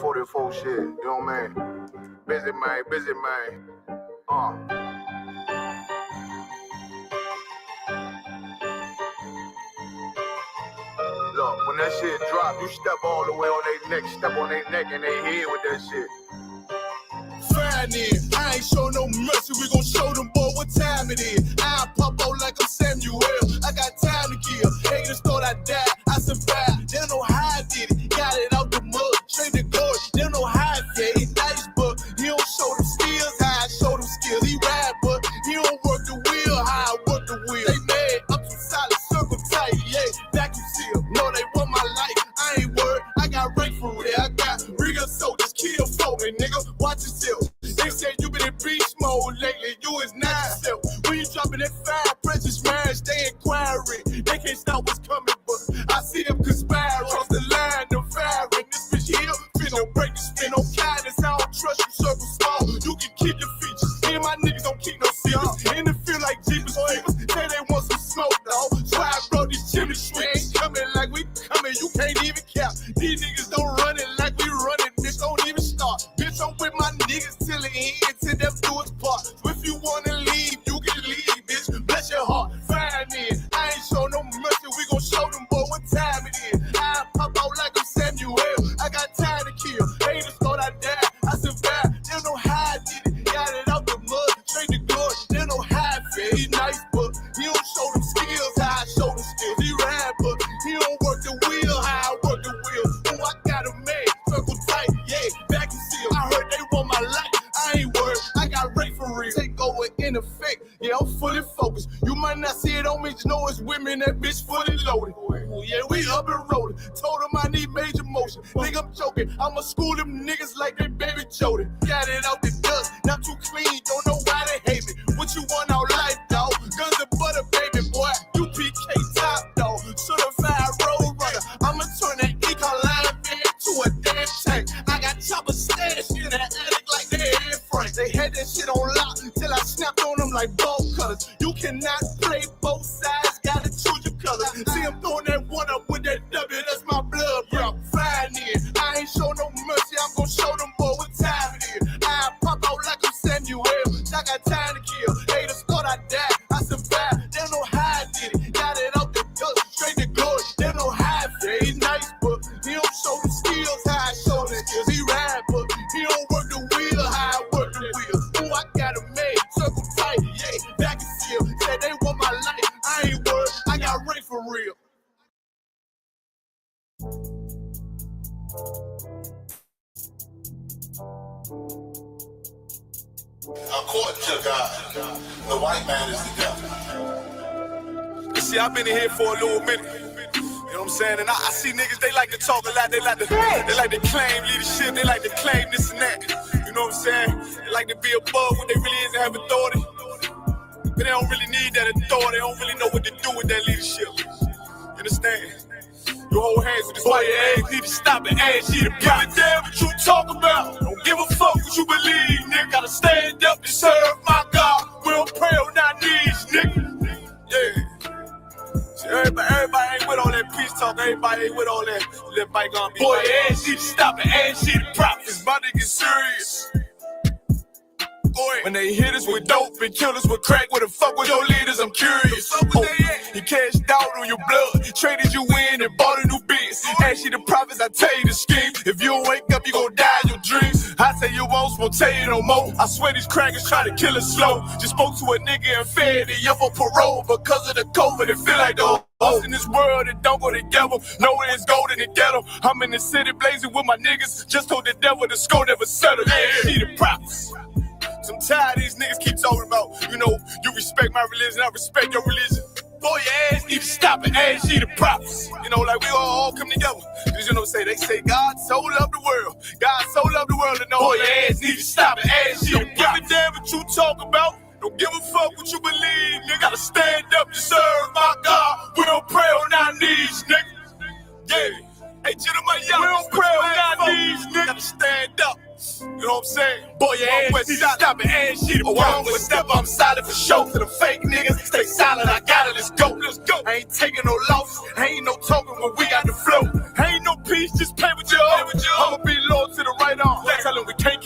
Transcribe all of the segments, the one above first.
44 shit, you know what I mean? Busy man. Look, when that shit drop, you step all the way on their neck, step on their neck and they head with that shit. Fine in, I ain't show no mercy, we gon' show them boy what time it is. I pop out like I'm Samuel, I got time to kill. Haters thought I died, I survived. They don't know how I did it, got it out the mud, straight to glory. They don't know how I did it, nice, but he don't show them skills, how I show them skills. He ride, but he don't work the wheel, how I work the wheel. They mad, I'm too solid, circle tight, yeah, vacuum seal. No, they want my life, I ain't worried, I got rank for it. I got real soldiers, kill for me, nigga, watch yourself. They say you been in beast mode lately, you is not yourself. When you dropping that fire, pressure smash, they inquiring. They can't stop what's coming, but I see them conspiring. Cross the line, them firing. This bitch here, finna break the spin. No kindness, I don't trust you, circle small. You can keep your features. Me and my niggas don't keep no secrets. In the field like Jeepers Creepers, say they want some smoke, dawg. So I wrote these chimney sweeps. Coming like we coming, you can't even count. These niggas don't run it like we running, bitch, don't even start. Bitch, I'm with my niggas till the end, till them do its part. So if you wanna leave, you can leave, bitch. Bless your heart, fine in. I ain't show no mercy, we gon' show them boy what time it is. I pop out like I'm Samuel, I got time to kill. Haters thought I died, I survived. They don't know how I did it, got it out the mud, straight to glory. They don't know how I feel. He nice, but he don't show them skills, how I show them skills. He ride, but he don't work the wheel, how I work the wheel. Oh, I got him made, circle tight, yeah, vacuum seal. I heard they want my life, I ain't worried, I got rate for real. Take over in effect, yeah, I'm fully focused. You might not see it on me, just know it's women, that bitch fully loaded. Ooh, yeah, we up and rolling. Told them I need major motion. Think I'm joking, I'ma school them niggas like they baby Jody. Got it out the dust, not too clean, don't know why they hate me. What you want out life, dawg? Guns and butter, baby boy. You PK top, dawg. Certified road runner. I'ma turn that econ line to a damn tank. I got chopper stash in the attic like they Air Frank. They had that shit on lock till I snapped on them like ball cutters. You cannot play both sides, gotta choose your colors. See, I'm throwing that one up with that W, that's my blood, bro. Fine in, I ain't show no mercy, I'm gon' show them boy what time it is. I pop out like I'm Samuel, I got time to kill. Haters thought I died, I survived. They don't know how I did it, got it out the dust, straight to glory. They don't know how I feel. He's nice, but he don't show them skills, how I show them skills. He ride, but he don't work the wheel, how I work the wheel. Ooh, I got him made, circle tight, yeah, vacuum seal. Said they want my life, I ain't worried, I got rank for real. According to God, the white man is the devil. You see, I've been in here for a little minute. You know what I'm saying? And I see niggas, they like to talk a lot, they like to claim leadership, they like to claim this and that. You know what I'm saying? They like to be above what they really is and have authority. But they don't really need that authority, they don't really know what to do with that leadership. You understand? You hold hands with this white ass, need to stop and ask you to give a damn what you talk about. Don't give a fuck what you believe, nigga. Gotta stand up to serve my God. We don't pray on our knees, nigga. Yeah. See, everybody ain't with all that peace talk. Everybody ain't with all that bygone. Boy, ass you to stop and ask you to profit. It's about to get serious. When they hit us with dope and kill us with crack, where the fuck with your leaders? I'm curious. He cashed out on your blood, traded you in and bought a new biz. Ask you the prophets, I tell you the scheme. If you don't wake up, you gon' die in your dreams. I say you won't tell you no more. I swear these crackers try to kill us slow. Just spoke to a nigga and fed it up for parole because of the COVID. It feel like the in this world that don't go together. Nowhere is gold in the ghetto. I'm in the city blazing with my niggas. Just told the devil the score never settled. Yeah, see the prophets. I'm tired of these niggas keep talking about, you know, you respect my religion, I respect your religion. Boy, your ass need to stop and ask you the prophets. You know, like we all come together. Cause you know what I'm saying? They say God so loved the world. God so loved the world to know. Boy, your ass need to stop and ask you the prophets. Don't give a damn what you talk about. Don't give a fuck what you believe. Nigga, gotta stand up to serve my God. We don't pray on our knees, nigga. Yeah. Hey, gentlemen, y'all, we don't pray on our knees, nigga. Gotta stand up. You know what I'm saying? Boy, your ass need to stop and ask you to walk. Step, I'm silent for show. To the fake niggas, stay silent, I got it, let's go. Let's go. I ain't taking no loss, ain't no talking when we got the flow. Ain't no peace, just play with your own. I'ma be loyal to the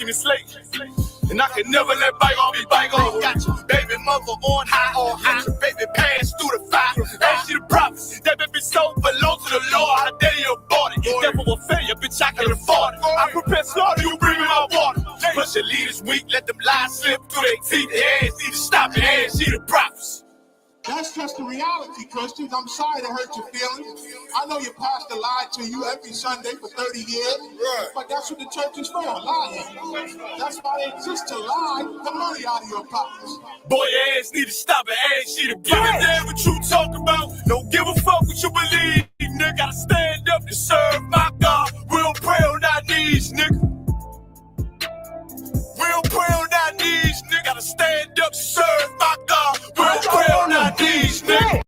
making it slate. And I can never let bygone be bygone. Got your baby mother on high, got your baby pants through the fire. And she the prophets, that baby soul belong to the Lord. How dare you abort it? Devil will fail you, bitch, I can afford it. I prepare slaughter, you bring me my water. But your leaders weak, let them lies slip through their teeth. Their ass need to stop their ass, she the prophets. That's just the reality, Christians. I'm sorry to hurt your feelings. I know your pastor lied to you every Sunday for 30 years, but that's what the church is for, lying. That's why they exist, to lie the money out of your pockets. Boy, your ass need to stop it, ass she the give a damn what you talk about. Don't give a fuck what you believe, nigga. Gotta stand up to serve my God. We'll pray on our knees, nigga. We'll pray on our knees, nigga. Gotta stand up to serve my God. We'll pray on our knees, nigga.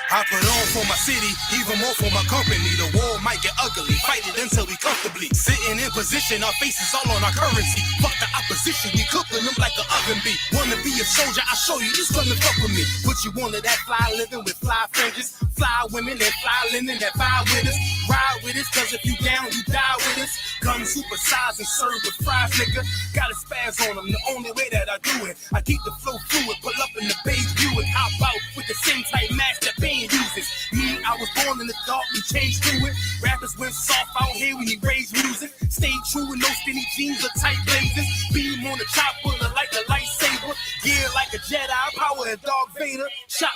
I put on for my city, even more for my company. The war might get ugly, fight it until we comfortably sitting in position, our faces all on our currency. Fuck the opposition, we cooking them like an oven bee. Wanna be a soldier, I show you, just come and fuck with me. Put you on to that fly living with fly fringes, fly women and fly linen that vibe with us. Ride with us, cause if you down, you die with us. Gun supersized and served with fries, nigga. Got a spaz on them, the only way that I do it. I keep the flow fluid, pull up in the beige Buick, hop out with the same type mask that Bane uses. Me, I was born in the dark and changed to it. Rappers went soft out here when he raised music. Stayed true with no skinny jeans or tight blazers. Beam on the chopper like a lightsaber. Gear like a Jedi, power of Darth Vader. Shot,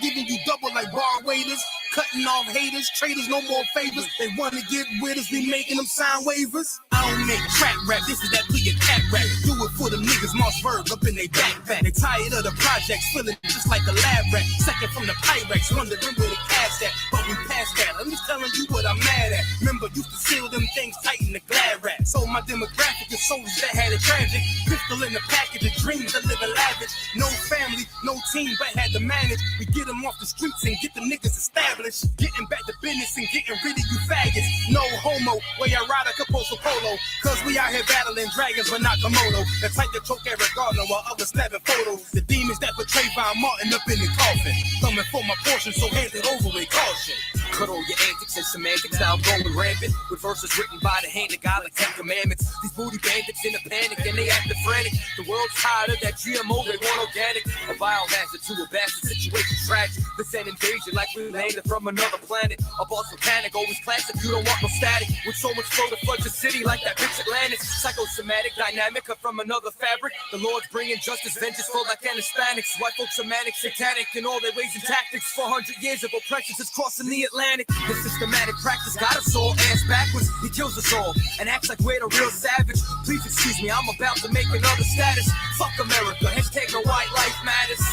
giving you double like bar waiters. Cutting off haters, traders, no more favors. They wanna get with us, we making them sign waivers. I don't make trap rap, this is that plea and cat rap. Do it for them niggas, Mossberg up in they backpack. They tired of the projects, feeling just like a lab rat. Second from the Pyrex, wondering where they cast at. But we passed that, I'm just telling you what I'm mad at. Remember, used to seal them things tight in the glad wrap. So my demographic is soldiers that had it tragic. Pistol in the package of dreams that live in lavish. No family, no team, but had to manage. We get them off the streets and get the niggas established. Getting back to business and getting rid of you faggots. No homo, where you ride a Caposo Polo. Cause we out here battling dragons but not Komodo. The type that choke Eric Gardner while others snapping photos. The demons that portray Von Martin up in the coffin. Coming for my portion, so hand it over with caution. Cut all your antics and semantics, now I'm going rampant. With verses written by the hand of God like 10 commandments. These booty bandits in a panic and they acting frantic. The world's tired of that GMO, they want organic. A biohazard to a bastard situation tragic. This an invasion like we landed from another planet. A boss of panic, always classic, you don't want no static. With so much flow to flood your city like that bitch Atlantis. Psychosomatic, dynamic, cut from another fabric. The Lord's bringing justice, vengeance flow like an Hispanics. White folks are manic, satanic in all their ways and tactics. 400 years of oppression is crossing the Atlantic. The systematic practice got us all ass backwards. He kills us all and acts like we're the real savage. Please excuse me, I'm about to make another status. Fuck America, hashtag no white life matters.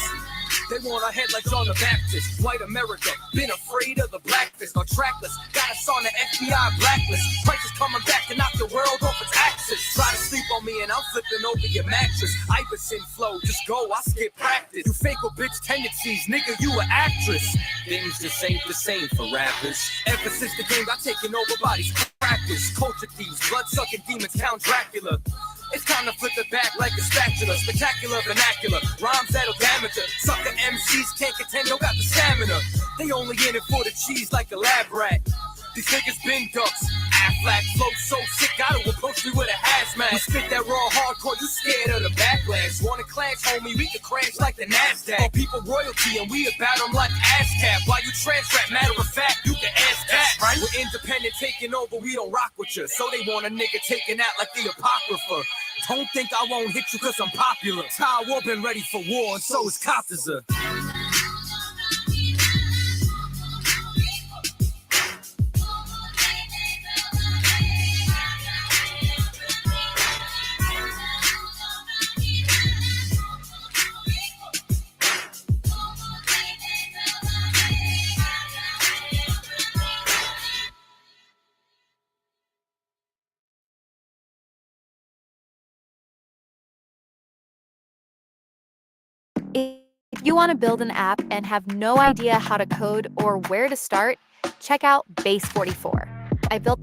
They want our head like John the Baptist. White America, been afraid of the black fist. On trackless, got us on the FBI blacklist. Prices coming back to knock the world off its axis. Try to sleep on me and I'm flipping over your mattress. Iverson flow, just go, I skip practice. You fake with bitch tendencies, nigga, you an actress. Things just ain't the same for rappers. Ever since the game got taken over by these crackers. Culture thieves, blood-sucking demons, Count Dracula. It's time to flip it back like a spatula. Spectacular vernacular, rhymes that'll damage her. Sucker MCs can't contend, don't got the stamina. They only in it for the cheese like a lab rat. These niggas been ducks. Aflac flow so sick, gotta approach me with a hazmat. You spit that raw hardcore, you scared of the backlash. Wanna clash, homie, we can crash like the NASDAQ. All people royalty and we about them like ASCAP. While you trans rap, matter of fact, you can ask that. Right? We're independent, taking over, we don't rock with you. So they want a nigga taking out like the Apocrypha. Don't think I won't hit you cause I'm popular. Ty War been ready for war and so is Katiza. If you want to build an app and have no idea how to code or where to start, check out Base 44. I built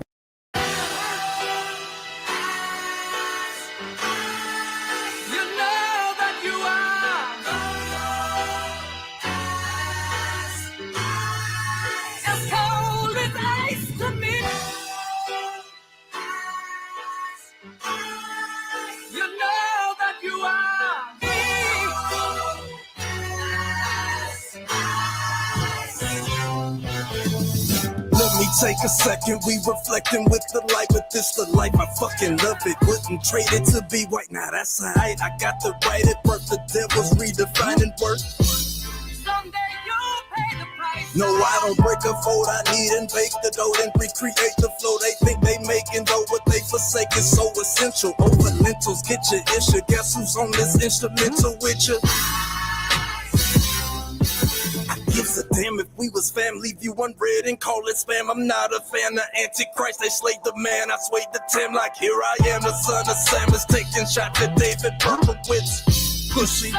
take a second, we reflecting with the light, but this the life, I fucking love it. Wouldn't trade it to be white, now that's alright. I got the right at birth, the devil's redefining worth. Someday you'll pay the price. No, I don't break a fold, I need and bake the dough, then recreate the flow. They think they making dough, what they forsake is so essential. Over lentils, get your issue. Guess who's on this instrumental with you? Gives a damn if we was family, view unread and call it spam. I'm not a fan of Antichrist, they slayed the man. I swayed the Tim like here I am, the son of Sam is taking shot to David Berkowitz. Pushy.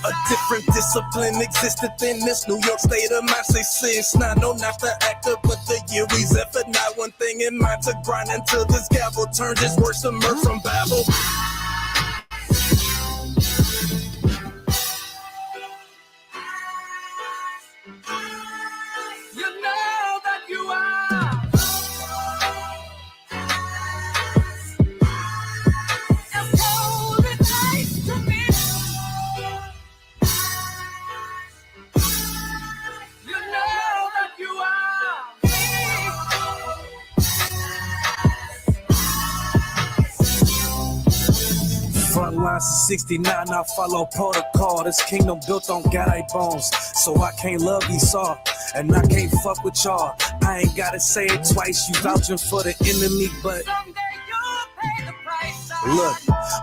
A different discipline existed in this New York state of mind. Say sin, not no, not the actor, but the year he's effort. Not one thing in mind to grind until this gavel turns his words to murder from Babel. Front lines of 69, I follow protocol. This kingdom built on guy bones, so I can't love Esau, and I can't fuck with y'all. I ain't gotta say it twice, you vouching for the enemy, but look,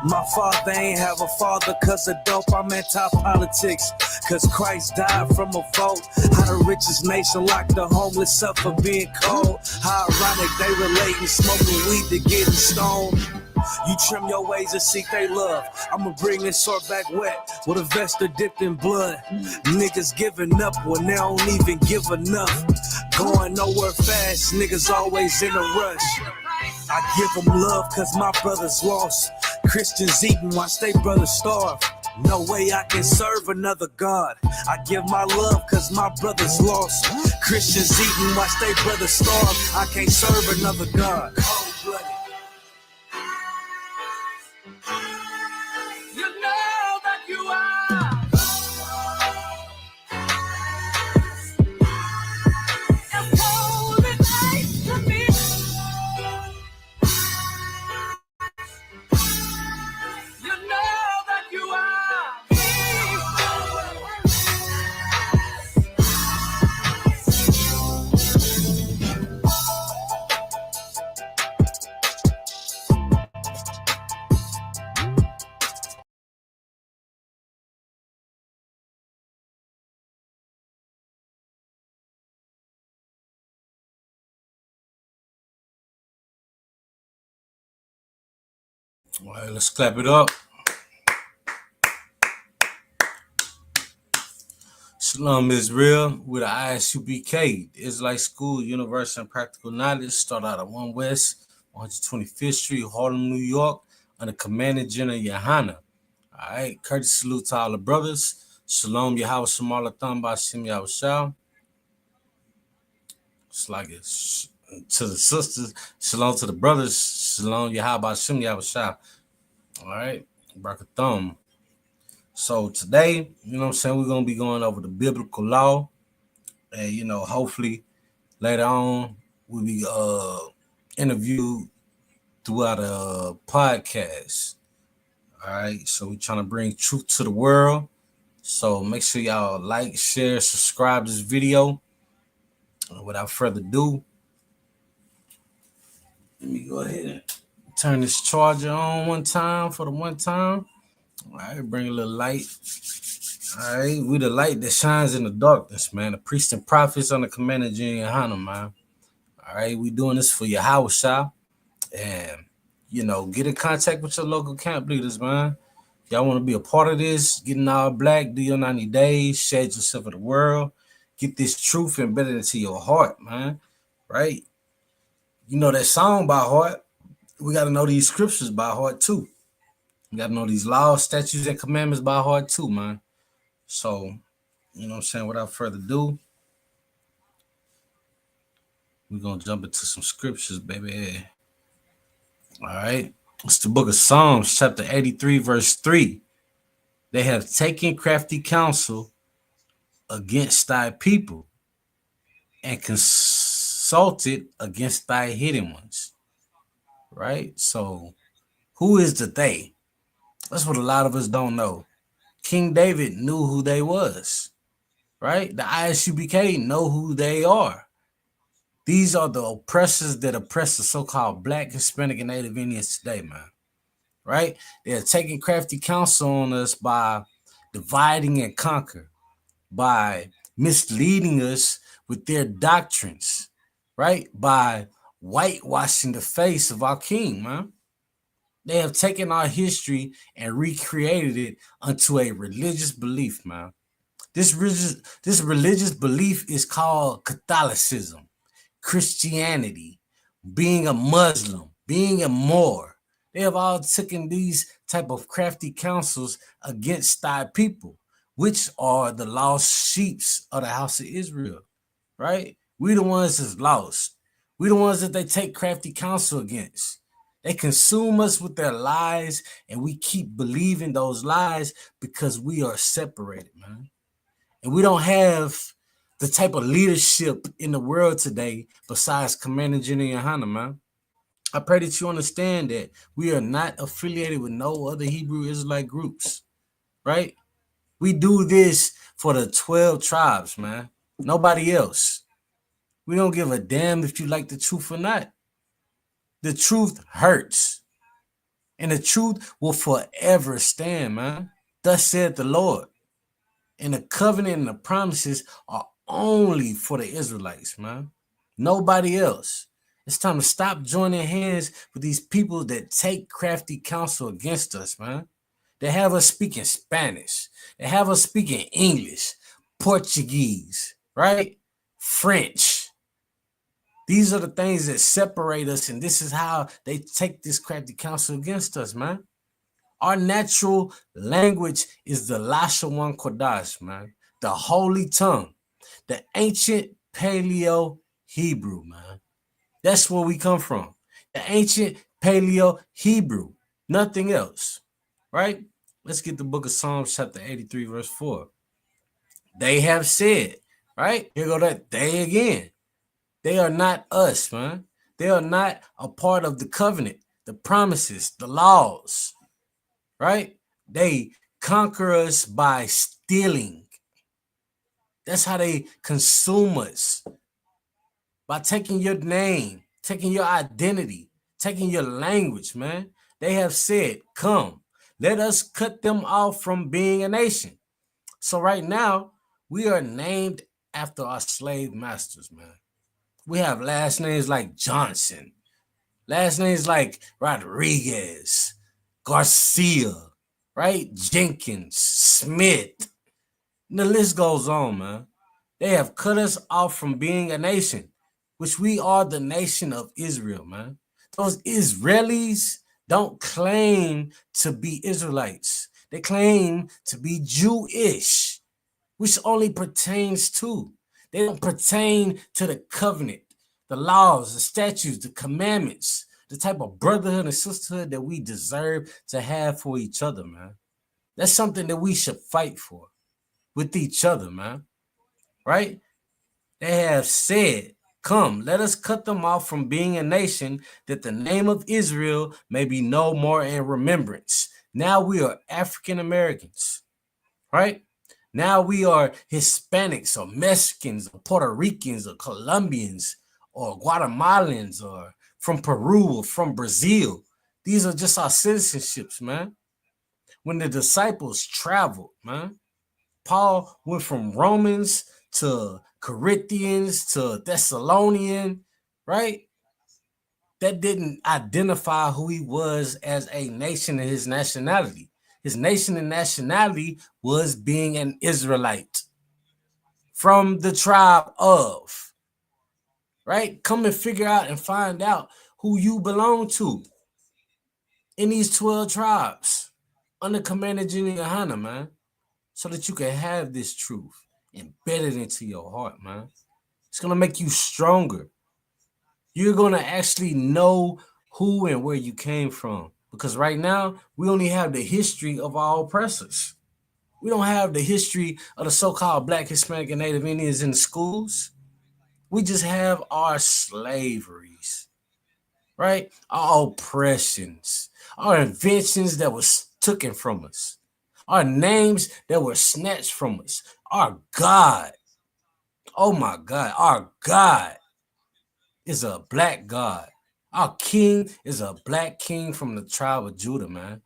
my father ain't have a father cause of dope, I'm anti-politics. Cause Christ died from a vote. How the richest nation locked the homeless up for being cold. How ironic they relating smoking weed to getting stoned. You trim your ways and seek they love. I'ma bring this sword back wet with a vesta dipped in blood. Niggas giving up when they don't even give enough. Going nowhere fast, niggas always in a rush. I give them love cause my brothers lost. Christians eating, watch they brothers starve. No way I can serve another God. I give my love cause my brothers lost. Christians eating, watch they brothers starve. I can't serve another God. Cold-blooded. You know that you are. As cold as ice to me. You know that you are. All right, let's clap it up. Shalom Israel with the ISUBK, the Israelite School, Universal and Practical Knowledge. Start out at 1 West, 125th Street, Harlem, New York, under Commander General Yohana. All right, courteous salute to all the brothers. Shalom Yahweh Shemala Thamba Shem Yahushua. It's like it's to the sisters. Shalom to the brothers. Shalom Yahweh Shem Yahushua. All right, Barakathum. So today, you know what I'm saying, we're going to be going over the biblical law. And, you know, hopefully later on we'll be interviewed throughout a podcast. All right, so we're trying to bring truth to the world. So make sure y'all like, share, subscribe to this video. Without further ado, let me go ahead and turn this charger on one time for the one time. All right, bring a little light. All right, we the light that shines in the darkness, man. The priests and prophets under Commander General Yohana, man. All right, we doing this for Yahushua. And, you know, get in contact with your local camp leaders, man. If y'all want to be a part of this, getting all black, do your 90 days, shed yourself of the world. Get this truth embedded into your heart, man. Right? You know that song by heart. We got to know these scriptures by heart, too. You got to know these laws, statutes, and commandments by heart too, man. So, you know what I'm saying? Without further ado, we're going to jump into some scriptures, baby. All right. It's the book of Psalms, chapter 83, verse 3. They have taken crafty counsel against thy people. and consulted against thy hidden ones. Right? So who is the they? That's what a lot of us don't know. King David knew who they was. Right? The ISUBK know who they are. These are the oppressors that oppress the so-called Black, Hispanic, and Native Indians today, man. Right? They're taking crafty counsel on us by dividing and conquer, by misleading us with their doctrines, right? By whitewashing the face of our king, man. They have taken our history and recreated it unto a religious belief, man. This religious belief is called Catholicism, Christianity, being a Muslim, being a Moor. They have all taken these type of crafty counsels against thy people, which are the lost sheep of the house of Israel, right? We the ones that's lost. We the ones that they take crafty counsel against. They consume us with their lies, and we keep believing those lies because we are separated, man. And we don't have the type of leadership in the world today besides Commander Jenny and Hannah, man. I pray that you understand that we are not affiliated with no other Hebrew Israelite groups, right? We do this for the 12 tribes, man. Nobody else. We don't give a damn if you like the truth or not. The truth hurts. And the truth will forever stand, man. Thus said the Lord. And the covenant and the promises are only for the Israelites, man. Nobody else. It's time to stop joining hands with these people that take crafty counsel against us, man. They have us speaking Spanish. They have us speaking English, Portuguese, right? French. These are the things that separate us, and this is how they take this crafty counsel against us, man. Our natural language is the Lashawan Kodash, man. The holy tongue, the ancient Paleo Hebrew, man. That's where we come from. The ancient Paleo Hebrew, nothing else, right? Let's get the book of Psalms chapter 83, verse 4. They have said, right? Here go that they again. They are not us, man. They are not a part of the covenant, the promises, the laws, right? They conquer us by stealing. That's how they consume us. By taking your name, taking your identity, taking your language, man. They have said, come, let us cut them off from being a nation. So right now, we are named after our slave masters, man. We have last names like Johnson, last names like Rodriguez, Garcia, right? Jenkins, Smith. And the list goes on, man. They have cut us off from being a nation, which we are the nation of Israel, man. Those Israelis don't claim to be Israelites. They claim to be Jewish, which only pertains to. They don't pertain to the covenant, the laws, the statutes, the commandments, the type of brotherhood and sisterhood that we deserve to have for each other, man. That's something that we should fight for with each other, man. Right? They have said, come, let us cut them off from being a nation, that the name of Israel may be no more in remembrance. Now we are African Americans, right? Now we are Hispanics or Mexicans or Puerto Ricans or Colombians or Guatemalans or from Peru or from Brazil. These are just our citizenships, man. When the disciples traveled, man, Paul went from Romans to Corinthians to Thessalonian, right? That didn't identify who he was as a nation and his nationality. His nation and nationality was being an Israelite from the tribe of, right? Come and figure out and find out who you belong to in these 12 tribes under Commander Jenny Yohana, man, so that you can have this truth embedded into your heart, man. It's going to make you stronger. You're going to actually know who and where you came from. Because right now, we only have the history of our oppressors. We don't have the history of the so-called Black, Hispanic, and Native Indians in the schools. We just have our slaveries, right? Our oppressions, our inventions that was taken from us, our names that were snatched from us, our God. Oh my God, our God is a black God. Our king is a black king from the tribe of Judah, man.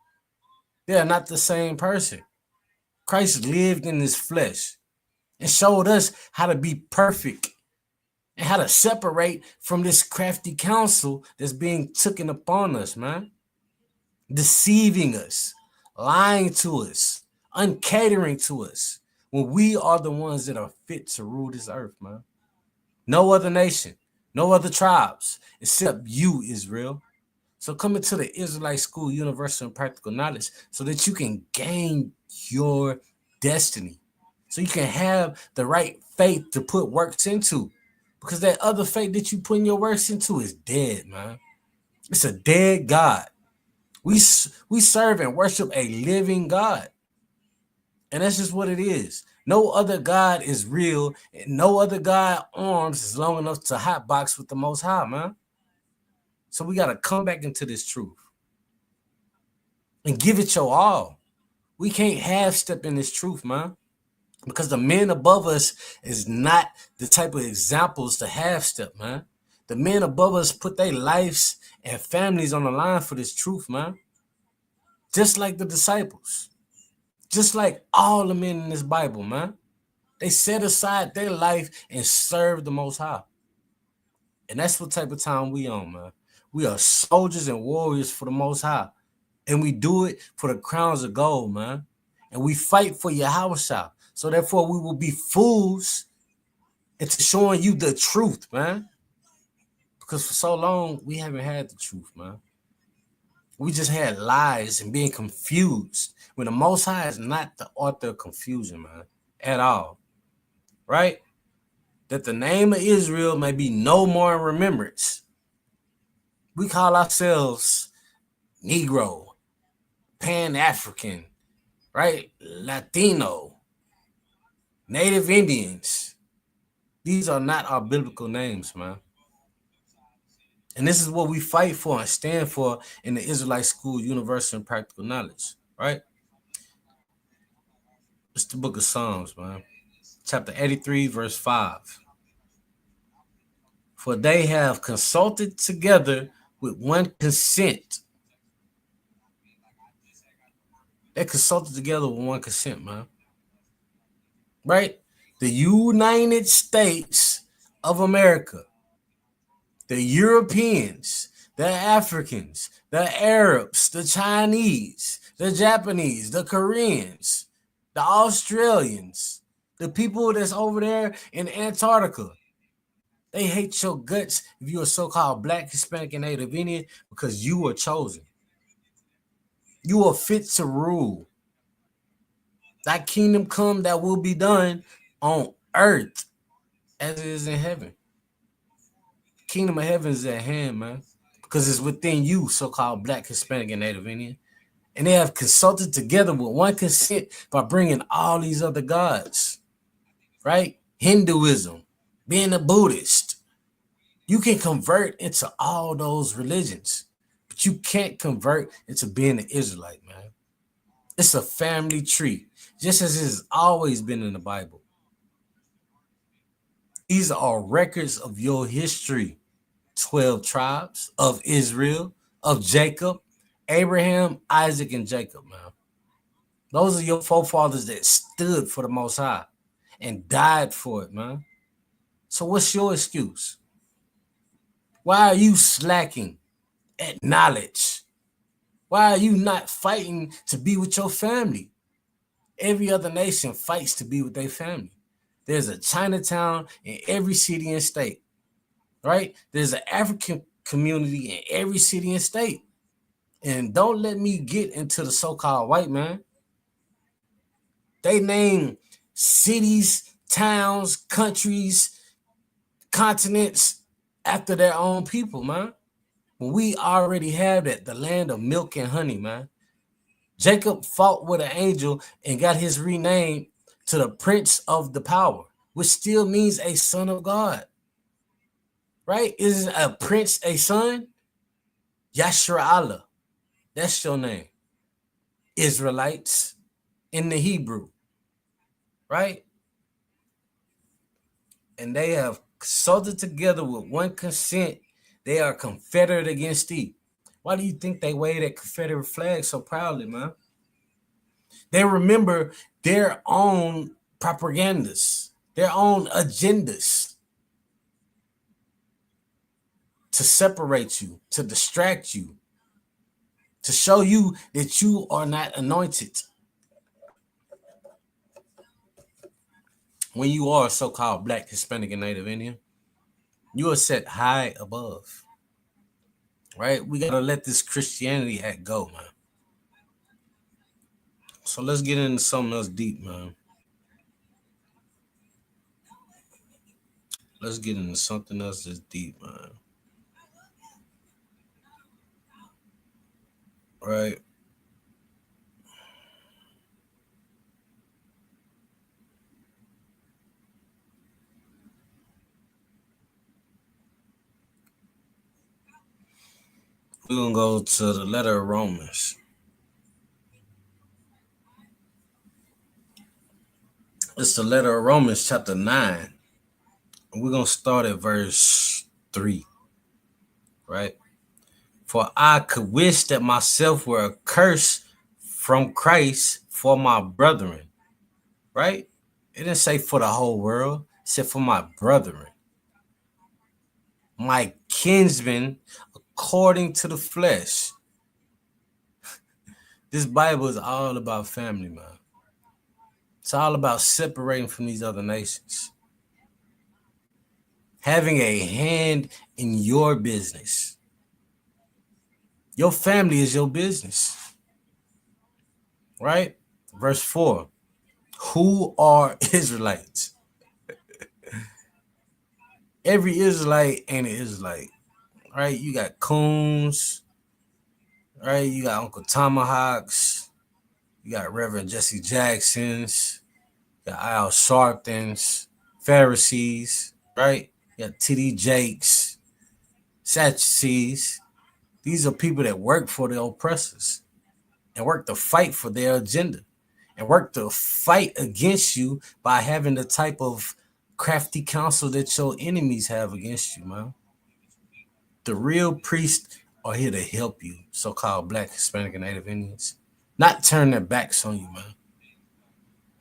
They are not the same person. Christ lived in his flesh and showed us how to be perfect and how to separate from this crafty counsel that's being taken upon us, man. Deceiving us, lying to us, uncatering to us, when we are the ones that are fit to rule this earth, man. No other nation, no other tribes, except you, Israel. So come into the Israelite School, Universal and Practical Knowledge, so that you can gain your destiny. So you can have the right faith to put works into. Because that other faith that you put your works into is dead, man. It's a dead God. We serve and worship a living God. And that's just what it is. No other God is real. And no other God arms is long enough to hotbox with the Most High, man. So we got to come back into this truth and give it your all. We can't half step in this truth, man. Because the men above us is not the type of examples to half step, man. The men above us put their lives and families on the line for this truth, man. Just like the disciples. Just like all the men in this Bible, man. They set aside their life and served the Most High. And that's what type of time we on, man. We are soldiers and warriors for the Most High. And we do it for the crowns of gold, man. And we fight for Yahushua. So therefore, we will be fools into showing you the truth, man. Because for so long, we haven't had the truth, man. We just had lies and being confused. When the Most High is not the author of confusion, man, at all. Right? That the name of Israel may be no more in remembrance. We call ourselves Negro, Pan-African, right? Latino, Native Indians. These are not our biblical names, man. And this is what we fight for and stand for in the Israelite School, Universal and Practical Knowledge, right? It's the book of Psalms, man. Chapter 83, verse 5. For they have consulted together with one consent. They consulted together with one consent, man. Right? The United States of America, the Europeans, the Africans, the Arabs, the Chinese, the Japanese, the Koreans, the Australians, the people that's over there in Antarctica. They hate your guts if you're a so-called Black, Hispanic, and Native Indian because you were chosen. You are fit to rule. Thy kingdom come, that will be done on earth as it is in heaven. Kingdom of heaven is at hand, man, because it's within you, so-called Black, Hispanic, and Native Indian. And they have consulted together with one consent by bringing all these other gods, right? Hinduism, being a Buddhist. You can convert into all those religions, but you can't convert into being an Israelite, man. It's a family tree, just as it has always been in the Bible. These are records of your history. 12 tribes of Israel, of Jacob, Abraham, Isaac, and Jacob, man. Those are your forefathers that stood for the Most High and died for it, man. So what's your excuse? Why are you slacking at knowledge? Why are you not fighting to be with your family? Every other nation fights to be with their family. There's a Chinatown in every city and state, right? There's an African community in every city and state. And don't let me get into the so-called white man. They name cities, towns, countries, continents after their own people, man. We already have that, the land of milk and honey, man. Jacob fought with an angel and got his rename to the Prince of the Power, which still means a son of God. right? Is a prince a son? Yashra Allah. That's your name. Israelites in the Hebrew, right? And they have consulted together with one consent. They are confederate against thee. Why do you think they wave that Confederate flag so proudly, man? They remember their own propagandas, their own agendas to separate you, to distract you, to show you that you are not anointed when you are so-called Black, Hispanic, and Native Indian. You are set high above, right? We got to let this Christianity act go, man. So let's get into something else deep, man. Let's get into something else that's deep, man. Right? We're going to go to the letter of Romans. It's the letter of Romans, chapter 9. And we're going to start at verse 3. Right? For I could wish that myself were accursed from Christ for my brethren. Right? It didn't say for the whole world. It said for my brethren. My kinsmen according to the flesh. This Bible is all about family, man. It's all about separating from these other nations. Having a hand in your business. Your family is your business. Right? Verse 4. Who are Israelites? Every Israelite ain't an Israelite. Right? You got Coons. Right? You got Uncle Tomahawks. You got Reverend Jesse Jacksons. You got Al Sharptons. Pharisees. Right? You got T.D. Jakes. Sadducees. These are people that work for the oppressors and work to fight for their agenda and work to fight against you by having the type of crafty counsel that your enemies have against you, man. The real priests are here to help you, so-called Black, Hispanic, and Native Indians, not turn their backs on you, man.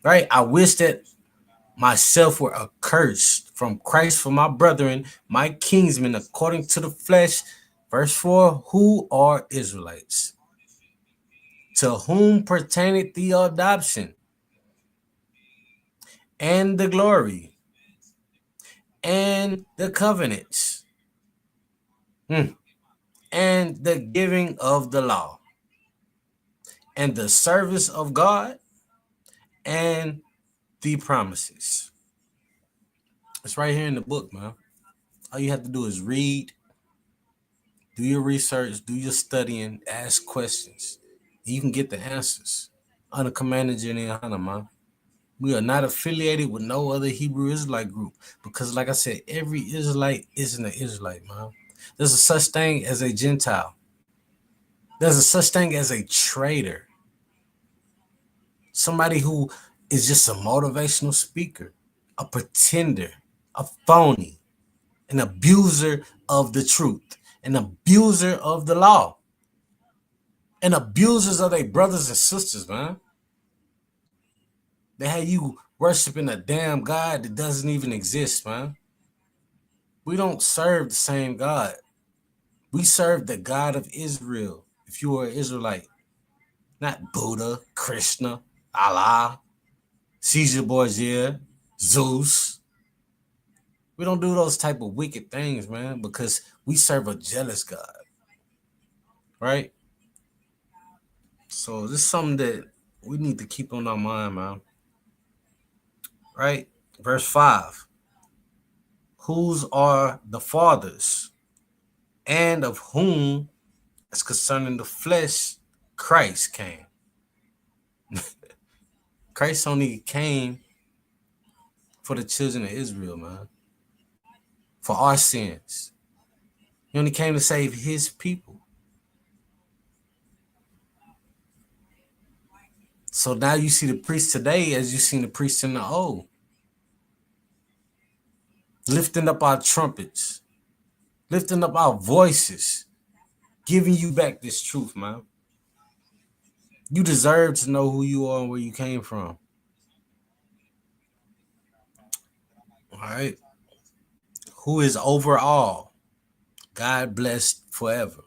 Right? I wish that myself were accursed from Christ for my brethren, my kinsmen, according to the flesh. Verse 4, who are Israelites? To whom pertaineth the adoption and the glory and the covenants and the giving of the law and the service of God and the promises. It's right here in the book, man. All you have to do is read, do your research, do your studying, ask questions. You can get the answers. Under Commander Jenny Hanna, man. We are not affiliated with no other Hebrew Israelite group because, like I said, every Israelite isn't an Israelite, man. There's a such thing as a Gentile. There's a such thing as a traitor. Somebody who is just a motivational speaker, a pretender, a phony, an abuser of the truth, an abuser of the law, and abusers of their brothers and sisters, man. They have you worshiping a damn God that doesn't even exist, man. We don't serve the same God. We serve the God of Israel, if you are an Israelite. Not Buddha, Krishna, Allah, Caesar Borgia, Zeus. We don't do those type of wicked things, man, because we serve a jealous God. Right? So this is something that we need to keep on our mind, man. Right? Verse 5. Whose are the fathers, and of whom, as concerning the flesh, Christ came. Christ only came for the children of Israel, man. for our sins. He only came to save his people. So now you see the priest today as you seen the priest in the old. Lifting up our trumpets, lifting up our voices, giving you back this truth, man. You deserve to know who you are and where you came from. All right. Who is over all? God blessed forever.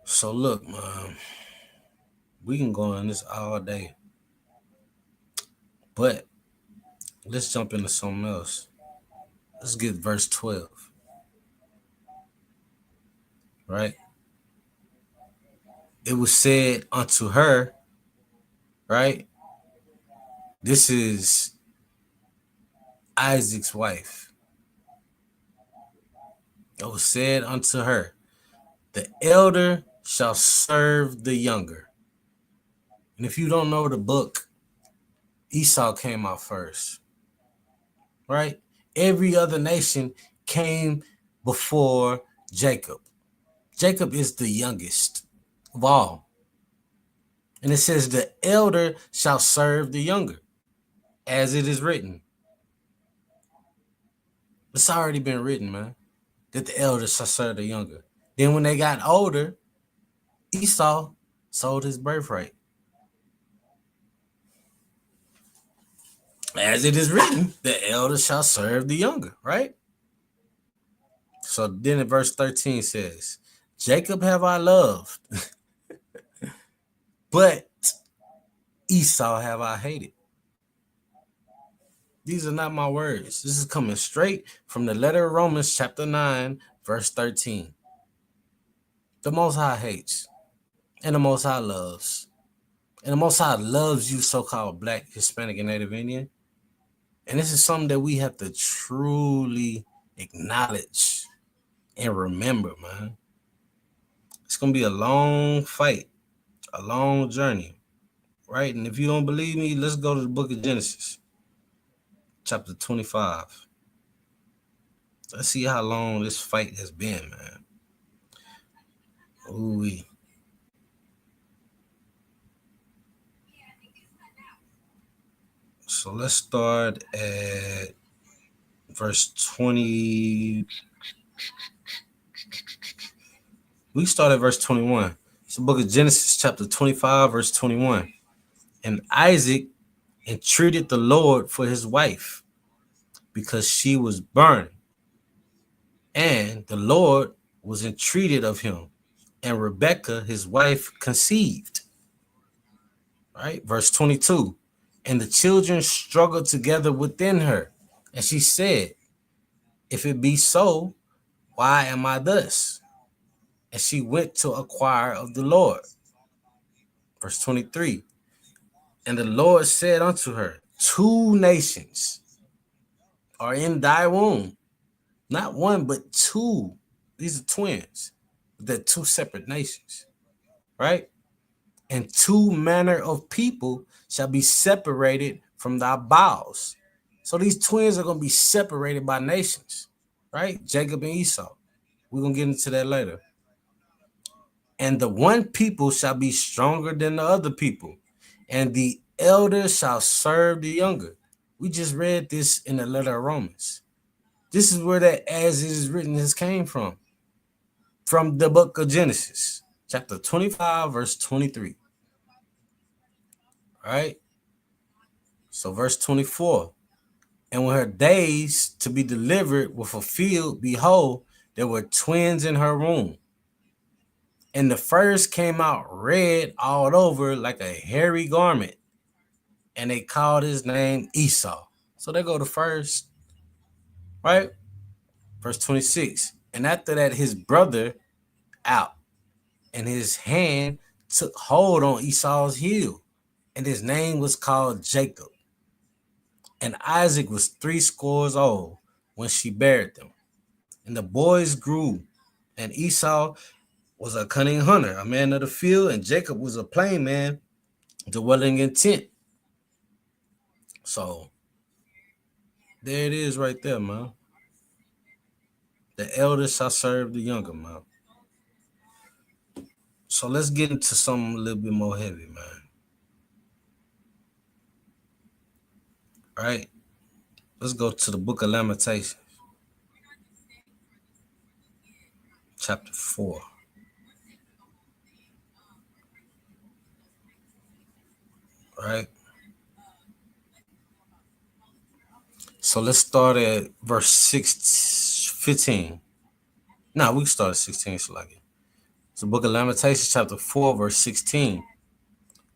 So look, man, we can go on this all day. But let's jump into something else. Let's get verse 12. Right? It was said unto her, right? This is Isaac's wife. It was said unto her, the elder shall serve the younger. And if you don't know the book, Esau came out first, right? Every other nation came before Jacob. Jacob is the youngest of all. And it says the elder shall serve the younger, as it is written. It's already been written, man, that the elder shall serve the younger. Then when they got older, Esau sold his birthright. As it is written, the elder shall serve the younger, right? So then in verse 13 says, Jacob have I loved, but Esau have I hated. These are not my words. This is coming straight from the letter of Romans chapter 9, verse 13. The Most High hates, and the Most High loves. And the Most High loves you, so-called Black, Hispanic, and Native Indian. And this is something that we have to truly acknowledge and remember, man. It's going to be a long fight, a long journey, right? And if you don't believe me, let's go to the book of Genesis, chapter 25. Let's see how long this fight has been, man. Ooh-wee. So let's start at verse 20. We start at verse 21. It's the book of Genesis, chapter 25, verse 21. And Isaac entreated the Lord for his wife, because she was barren. And the Lord was entreated of him, and Rebekah, his wife, conceived. Right? Verse 22. And the children struggled together within her. And she said, if it be so, why am I thus? And she went to inquire of the Lord. Verse 23. And the Lord said unto her, 2 nations are in thy womb. Not one, but 2. These are twins. They're 2 separate nations. Right? And 2 manner of people shall be separated from thy bowels. So these twins are going to be separated by nations, right? Jacob and Esau. We're going to get into that later. And the one people shall be stronger than the other people, and the elder shall serve the younger. We just read this in the letter of Romans. This is where that as it is written has came from the book of Genesis, chapter 25, verse 23. All right. So verse 24. And when her days to be delivered were fulfilled, behold, there were twins in her womb. And the first came out red all over like a hairy garment. And they called his name Esau. So they go to first. Right? Verse 26. And after that, his brother out, and his hand took hold on Esau's heel, and his name was called Jacob. And Isaac was 80 old when she buried them. And the boys grew, and Esau was a cunning hunter, a man of the field, and Jacob was a plain man, dwelling in tent. So There it is right there, man. The elder shall serve the younger, man. So let's get into something a little bit more heavy, man. All right? Let's go to the book of Lamentations, chapter 4. All right? So let's start at verse 15. No, we can start at 16, so like it. It's the book of Lamentations, chapter 4, verse 16.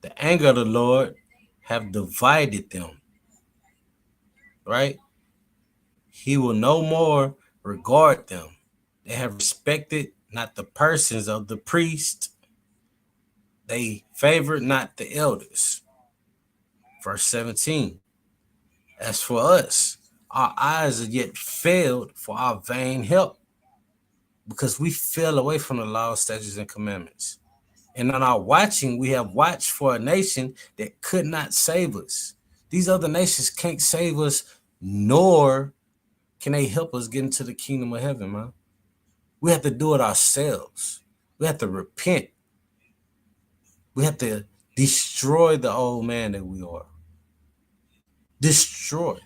The anger of the Lord have divided them. Right? He will no more regard them. They have respected not the persons of the priest. They favored not the elders. Verse 17. As for us, our eyes are yet failed for our vain help, because we fell away from the law, statutes, and commandments. And on our watching, we have watched for a nation that could not save us. These other nations can't save us, nor can they help us get into the kingdom of heaven, man. We have to do it ourselves. We have to repent. We have to destroy the old man that we are. Destroy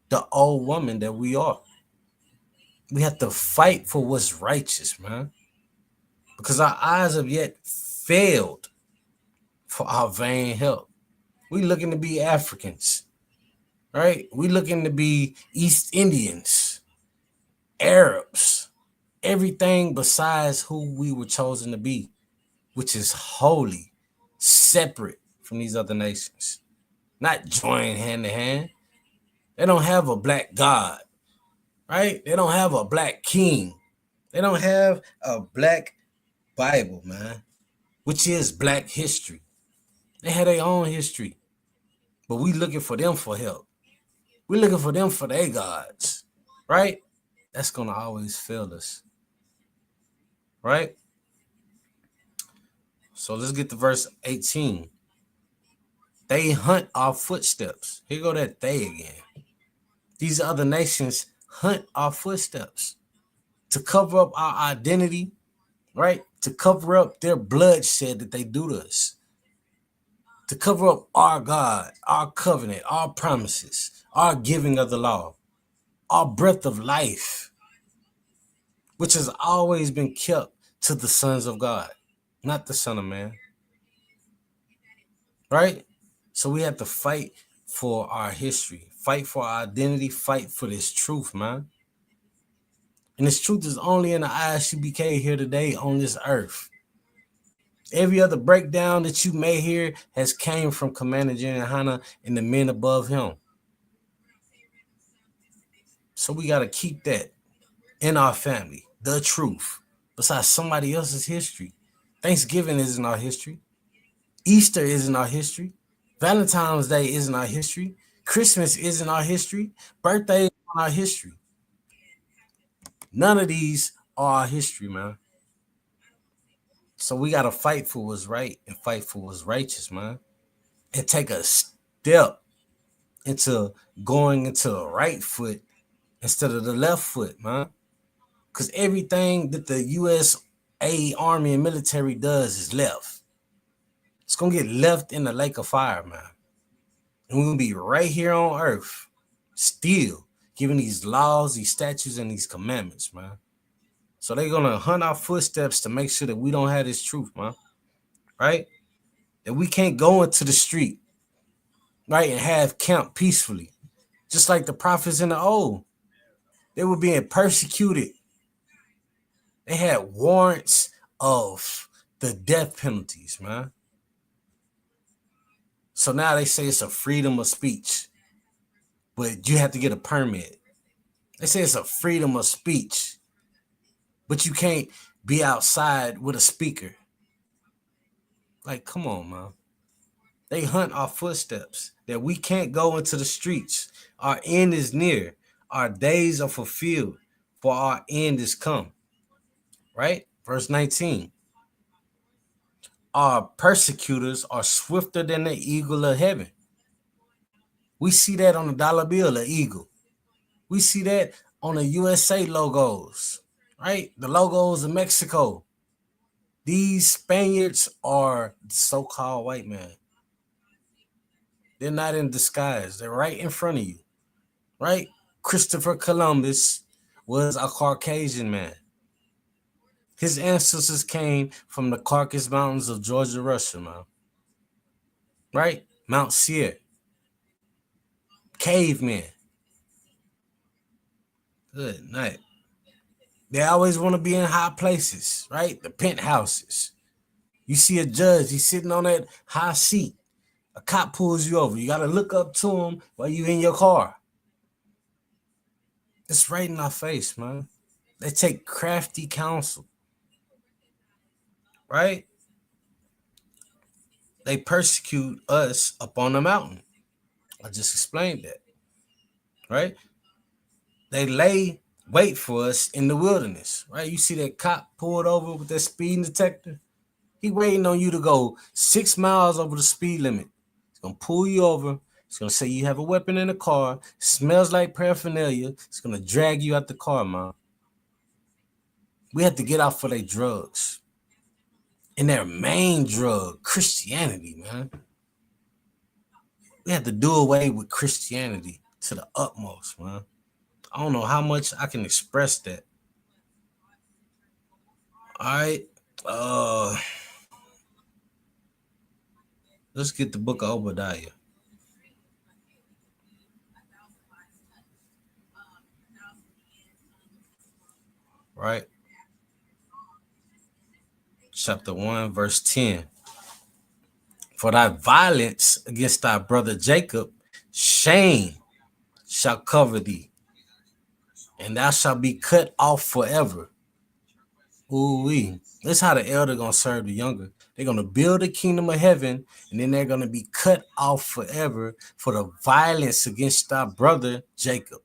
the old woman that we are. We have to fight for what's righteous, man. Because our eyes have yet failed for our vain help. We looking to be Africans, right? We looking to be East Indians, Arabs, everything besides who we were chosen to be, which is holy, separate from these other nations, not joined hand to hand. They don't have a black God, right? They don't have a black king. They don't have a black Bible, man, which is black history. They had their own history, but we looking for them for help. We looking for them for their gods, right? That's going to always fail us, right? So let's get to verse 18. They hunt our footsteps. Here go that they again. These other nations hunt our footsteps to cover up our identity, right? To cover up their bloodshed that they do to us. To cover up our God, our covenant, our promises, our giving of the law, our breath of life, which has always been kept to the sons of God, not the Son of Man. Right? So we have to fight for our history, fight for our identity, fight for this truth, man. And this truth is only in the ISUBK here today on this earth. Every other breakdown that you may hear has came from Commander General Hanna and the men above him. So we got to keep that in our family, the truth, besides somebody else's history. Thanksgiving isn't our history. Easter isn't our history. Valentine's Day isn't our history. Christmas isn't our history. Birthday isn't our history. None of these are our history, man. So we got to fight for what's right and fight for what's righteous, man. And take a step into going into the right foot instead of the left foot, man. Because everything that the USA Army and military does is left. It's going to get left in the lake of fire, man. And we're going to be right here on earth, still giving these laws, these statutes, and these commandments, man. So they're going to hunt our footsteps to make sure that we don't have this truth, man. Right? That we can't go into the street, right, and have camp peacefully. Just like the prophets in the old. They were being persecuted. They had warrants of the death penalties, man. So now they say it's a freedom of speech, but you have to get a permit. They say it's a freedom of speech, but you can't be outside with a speaker. Like, come on, man. They hunt our footsteps, that we can't go into the streets. Our end is near. Our days are fulfilled, for our end is come. Right? Verse 19. Our persecutors are swifter than the eagle of heaven. We see that on the dollar bill, the eagle. We see that on the USA logos, right? The logos of Mexico. These Spaniards are the so-called white man. They're not in disguise. They're right in front of you, right? Christopher Columbus was a Caucasian man. His ancestors came from the Caucasus Mountains of Georgia, Russia, man. Right? Mount Seir. Cavemen. Good night. They always want to be in high places, right? The penthouses. You see a judge, he's sitting on that high seat. A cop pulls you over. You got to look up to him while you in your car. It's right in our face, man. They take crafty counsel, right? They persecute us up on the mountain. I just explained that, right? They wait for us in the wilderness, right? You see that cop pulled over with that speeding detector? He waiting on you to go 6 miles over the speed limit. He's going to pull you over. He's going to say you have a weapon in the car. Smells like paraphernalia. It's going to drag you out the car, man. We have to get out for their drugs. And their main drug, Christianity, man. We have to do away with Christianity to the utmost, man. I don't know how much I can express that. All right. Let's get the book of Obadiah. Right. Chapter 1, verse 10. For thy violence against thy brother Jacob, shame shall cover thee, and thou shalt be cut off forever. Ooh-wee. That's how the elder gonna serve the younger. They're gonna build the kingdom of heaven, and then they're gonna be cut off forever for the violence against thy brother Jacob.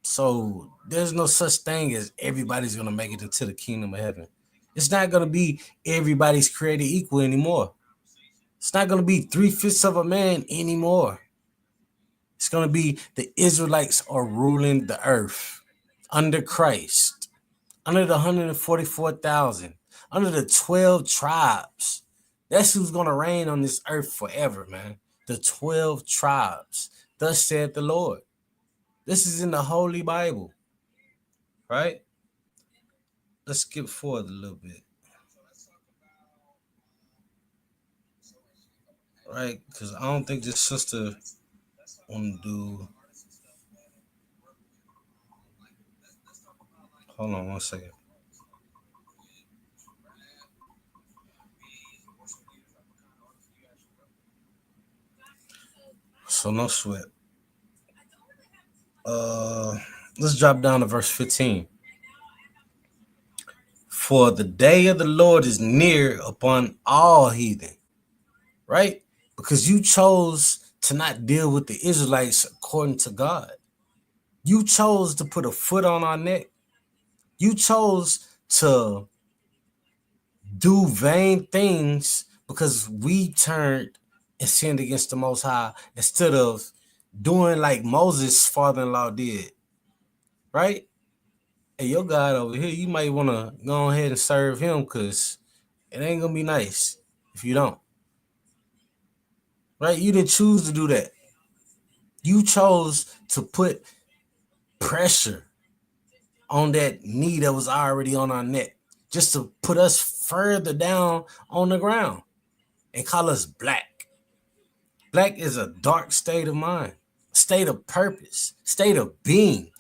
So there's no such thing as everybody's gonna make it into the kingdom of heaven. It's not gonna be everybody's created equal anymore. It's not gonna be 3/5 of a man anymore. It's gonna be the Israelites are ruling the earth under Christ, under the 144,000, under the 12 tribes. That's who's gonna reign on this earth forever, man. The 12 tribes. Thus said the Lord. This is in the Holy Bible, right? Let's skip forward a little bit. Right? Because I don't think this sister want to do. Hold on 1 second. So no sweat. Let's drop down to verse 15. For the day of the Lord is near upon all heathen, right? Because you chose to not deal with the Israelites according to God. You chose to put a foot on our neck. You chose to do vain things because we turned and sinned against the Most High instead of doing like Moses' father-in-law did, right? Hey, your God over here, you might want to go ahead and serve him because it ain't going to be nice if you don't. Right? You didn't choose to do that. You chose to put pressure on that knee that was already on our neck just to put us further down on the ground and call us black. Black is a dark state of mind, state of purpose, state of being.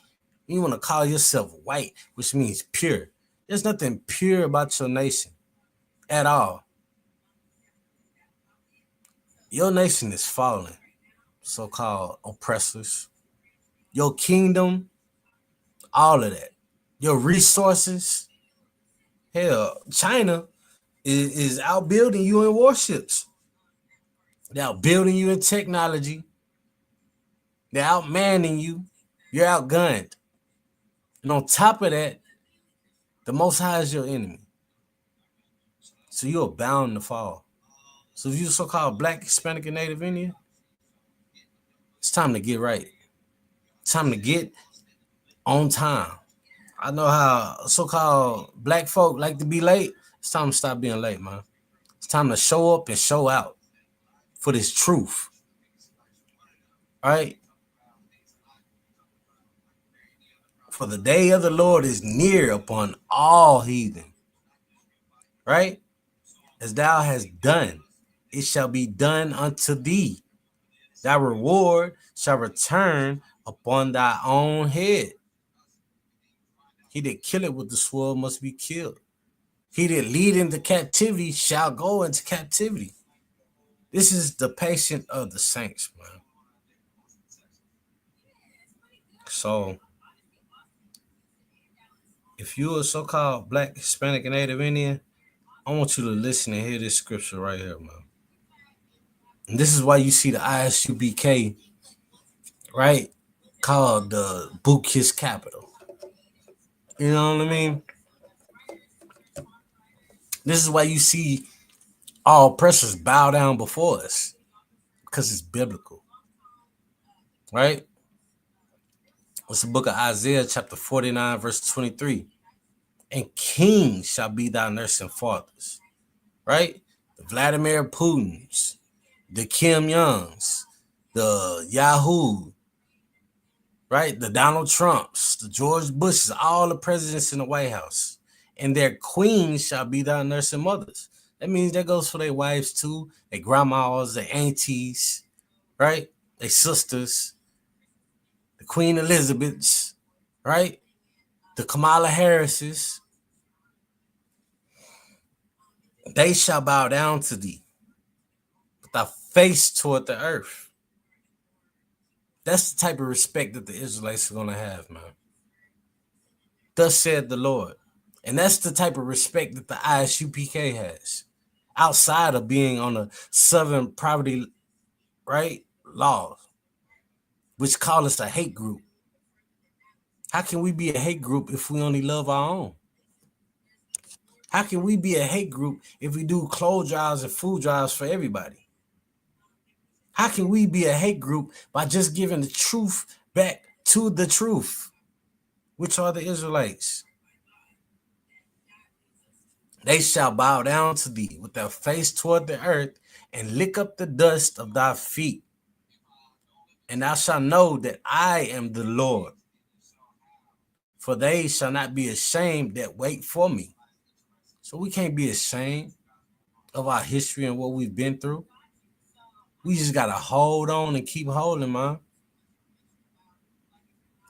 You want to call yourself white, which means pure. There's nothing pure about your nation at all. Your nation is falling, so-called oppressors. Your kingdom, all of that. Your resources. Hell, China is outbuilding you in warships. They're outbuilding you in technology. They're outmanning you. You're outgunned. And on top of that, the Most High is your enemy. So you're bound to fall. So if you're so-called Black, Hispanic, and Native Indian, It's time to get right. It's time to get on time. I know how so-called black folk like to be late. It's time to stop being late, man. It's time to show up and show out for this truth. All right? For the day of the Lord is near upon all heathen. Right? As thou hast done, it shall be done unto thee. Thy reward shall return upon thy own head. He that killeth with the sword must be killed. He that lead into captivity shall go into captivity. This is the patience of the saints, man. So, if you're a so-called Black, Hispanic, and Native Indian, I want you to listen and hear this scripture right here, man. And this is why you see the ISUBK, right, called the Boot Kiss Capital. You know what I mean? This is why you see all oppressors bow down before us, because it's biblical, right? It's the book of Isaiah, chapter 49, verse 23. And kings shall be thy nursing fathers, right? The Vladimir Putins, the Kim Youngs, the Yahoo, right? The Donald Trumps, the George Bushes, all the presidents in the White House. And their queens shall be thy nursing mothers. That means that goes for their wives too, their grandmas, their aunties, right? Their sisters, the Queen Elizabeths, right? The Kamala Harrises. They shall bow down to thee with thy face toward the earth. That's the type of respect that the Israelites are going to have, man. Thus said the Lord. And that's the type of respect that the ISUPK has. Outside of being on the Southern Poverty, right, laws, which call us a hate group. How can we be a hate group if we only love our own? How can we be a hate group if we do clothes drives and food drives for everybody? How can we be a hate group by just giving the truth back to the truth, which are the Israelites? They shall bow down to thee with their face toward the earth and lick up the dust of thy feet. And thou shalt know that I am the Lord. For they shall not be ashamed that wait for me. So we can't be ashamed of our history and what we've been through. We just got to hold on and keep holding, man.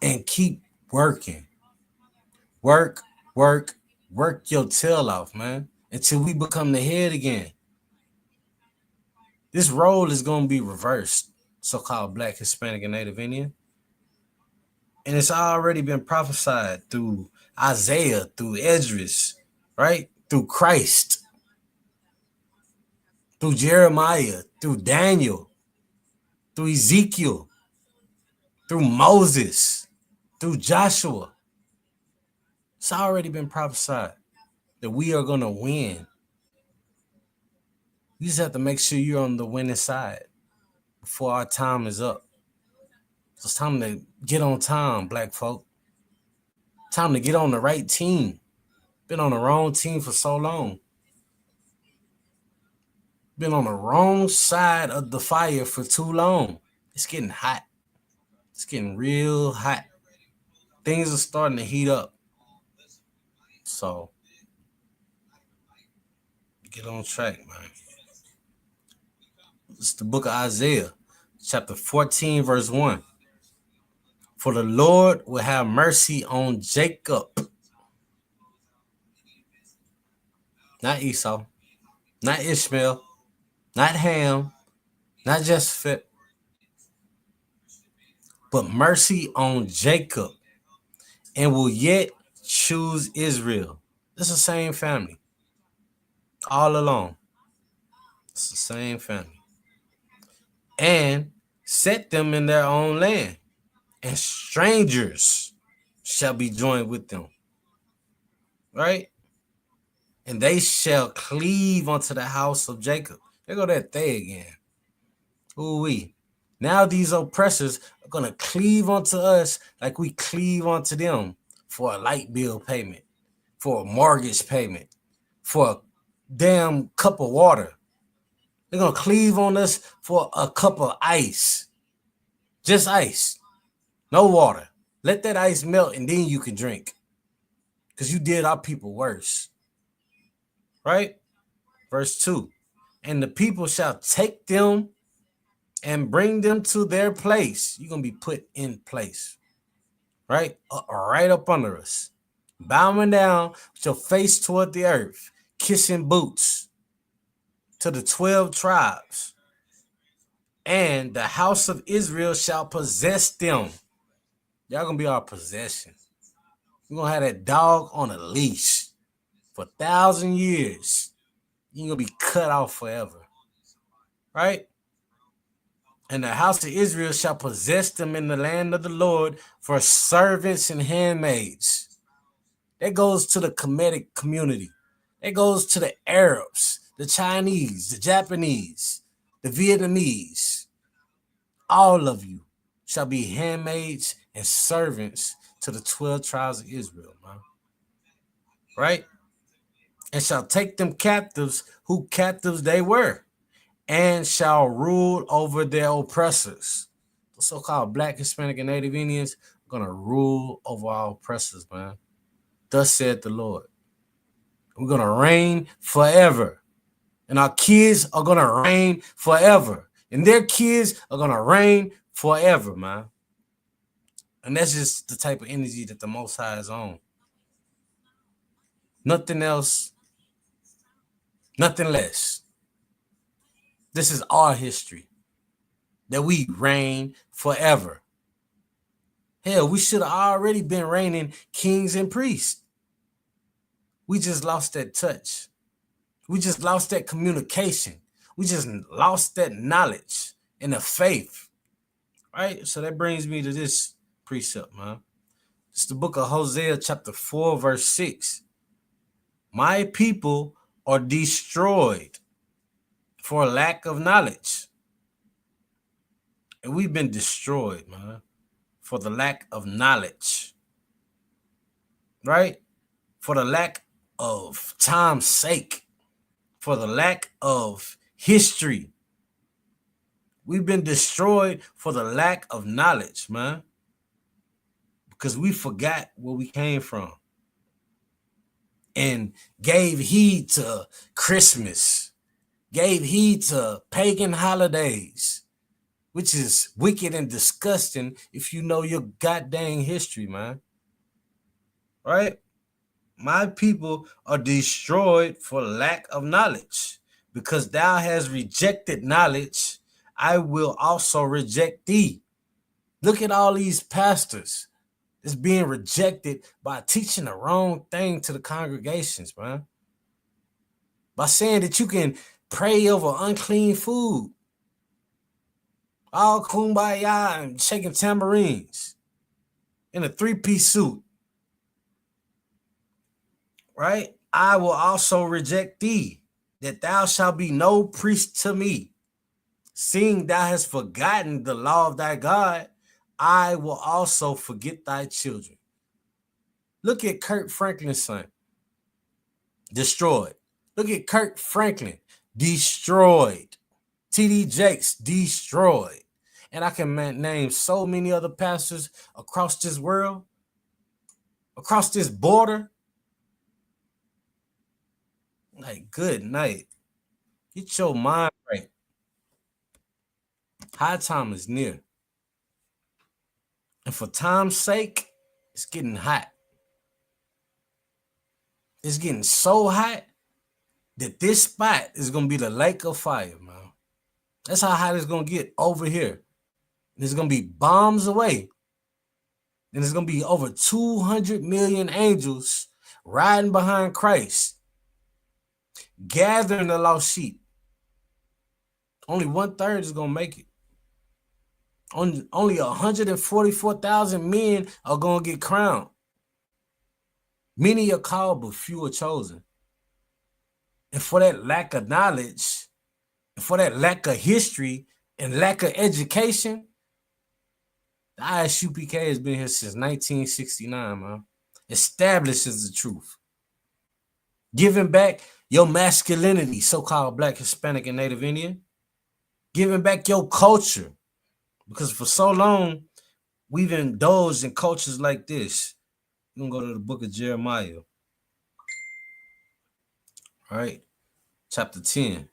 And keep working. Work your tail off, man, until we become the head again. This role is going to be reversed, so-called Black, Hispanic, and Native Indian. And it's already been prophesied through Isaiah, through Esdras, right? Through Christ, through Jeremiah, through Daniel, through Ezekiel, through Moses, through Joshua. It's already been prophesied that we are going to win. You just have to make sure you're on the winning side before our time is up. So it's time to get on time, black folk. Time to get on the right team. Been on the wrong team for so long. Been on the wrong side of the fire for too long. It's getting hot. It's getting real hot. Things are starting to heat up. So, get on track, man. It's the book of Isaiah, chapter 14, verse 1. For the Lord will have mercy on Jacob. Not Esau, not Ishmael, not Ham, not Jephthah, but mercy on Jacob, and will yet choose Israel. It's the same family. All along. It's the same family. And set them in their own land, and strangers shall be joined with them. Right? And they shall cleave unto the house of Jacob. There go that they again. Ooh-wee. Now these oppressors are going to cleave onto us like we cleave onto them for a light bill payment, for a mortgage payment, for a damn cup of water. They're going to cleave on us for a cup of ice. Just ice. No water. Let that ice melt and then you can drink. Because you did our people worse. Right? Verse 2. And the people shall take them and bring them to their place. You're going to be put in place. Right? Right up under us. Bowing down with your face toward the earth. Kissing boots. To the 12 tribes. And the house of Israel shall possess them. Y'all going to be our possession. We're going to have that dog on a leash for 1,000 years. You're going to be cut off forever. Right? And the house of Israel shall possess them in the land of the Lord for servants and handmaids. That goes to the Kemetic community. That goes to the Arabs, the Chinese, the Japanese, the Vietnamese. All of you shall be handmaids and servants to the 12 tribes of Israel, man. Right? And shall take them captives who captives they were, and shall rule over their oppressors. The so-called Black, Hispanic, and Native Indians are going to rule over our oppressors, man. Thus said the Lord. We're going to reign forever. And our kids are going to reign forever. And their kids are going to reign forever, man. And that's just the type of energy that the Most High is on. Nothing else. Nothing less. This is our history. That we reign forever. Hell, we should have already been reigning kings and priests. We just lost that touch. We just lost that communication. We just lost that knowledge and the faith. Right? So that brings me to this precept, man. It's the book of Hosea, chapter 4, verse 6. My people are destroyed for lack of knowledge. And we've been destroyed, man, for the lack of knowledge. Right? For the lack of time's sake. For the lack of history. We've been destroyed for the lack of knowledge, man. Because we forgot where we came from. And gave heed to Christmas. Gave heed to pagan holidays. Which is wicked and disgusting if you know your goddamn history, man. Right? My people are destroyed for lack of knowledge. Because thou hast rejected knowledge, I will also reject thee. Look at all these pastors that's being rejected by teaching the wrong thing to the congregations, man. By saying that you can pray over unclean food. All kumbaya and shaking tambourines in a 3-piece suit. Right? I will also reject thee, that thou shalt be no priest to me. Seeing thou hast forgotten the law of thy God, I will also forget thy children. Look at Kirk Franklin's son. Destroyed. Look at Kirk Franklin. Destroyed. T.D. Jakes. Destroyed. And I can name so many other pastors across this world, across this border. Like, good night. Get your mind right. High time is near. And for time's sake, it's getting hot. It's getting so hot that this spot is going to be the lake of fire, man. That's how hot it's going to get over here. And it's going to be bombs away. And it's going to be over 200 million angels riding behind Christ, gathering the lost sheep. Only 1/3 is going to make it. Only 144,000 men are going to get crowned. Many are called, but few are chosen. And for that lack of knowledge, and for that lack of history, and lack of education, the ISUPK has been here since 1969, man. Establishes the truth. Giving back your masculinity, so-called Black, Hispanic, and Native Indian. Giving back your culture. Because for so long, we've indulged in cultures like this. We're going to go to the book of Jeremiah. All right. Chapter 10.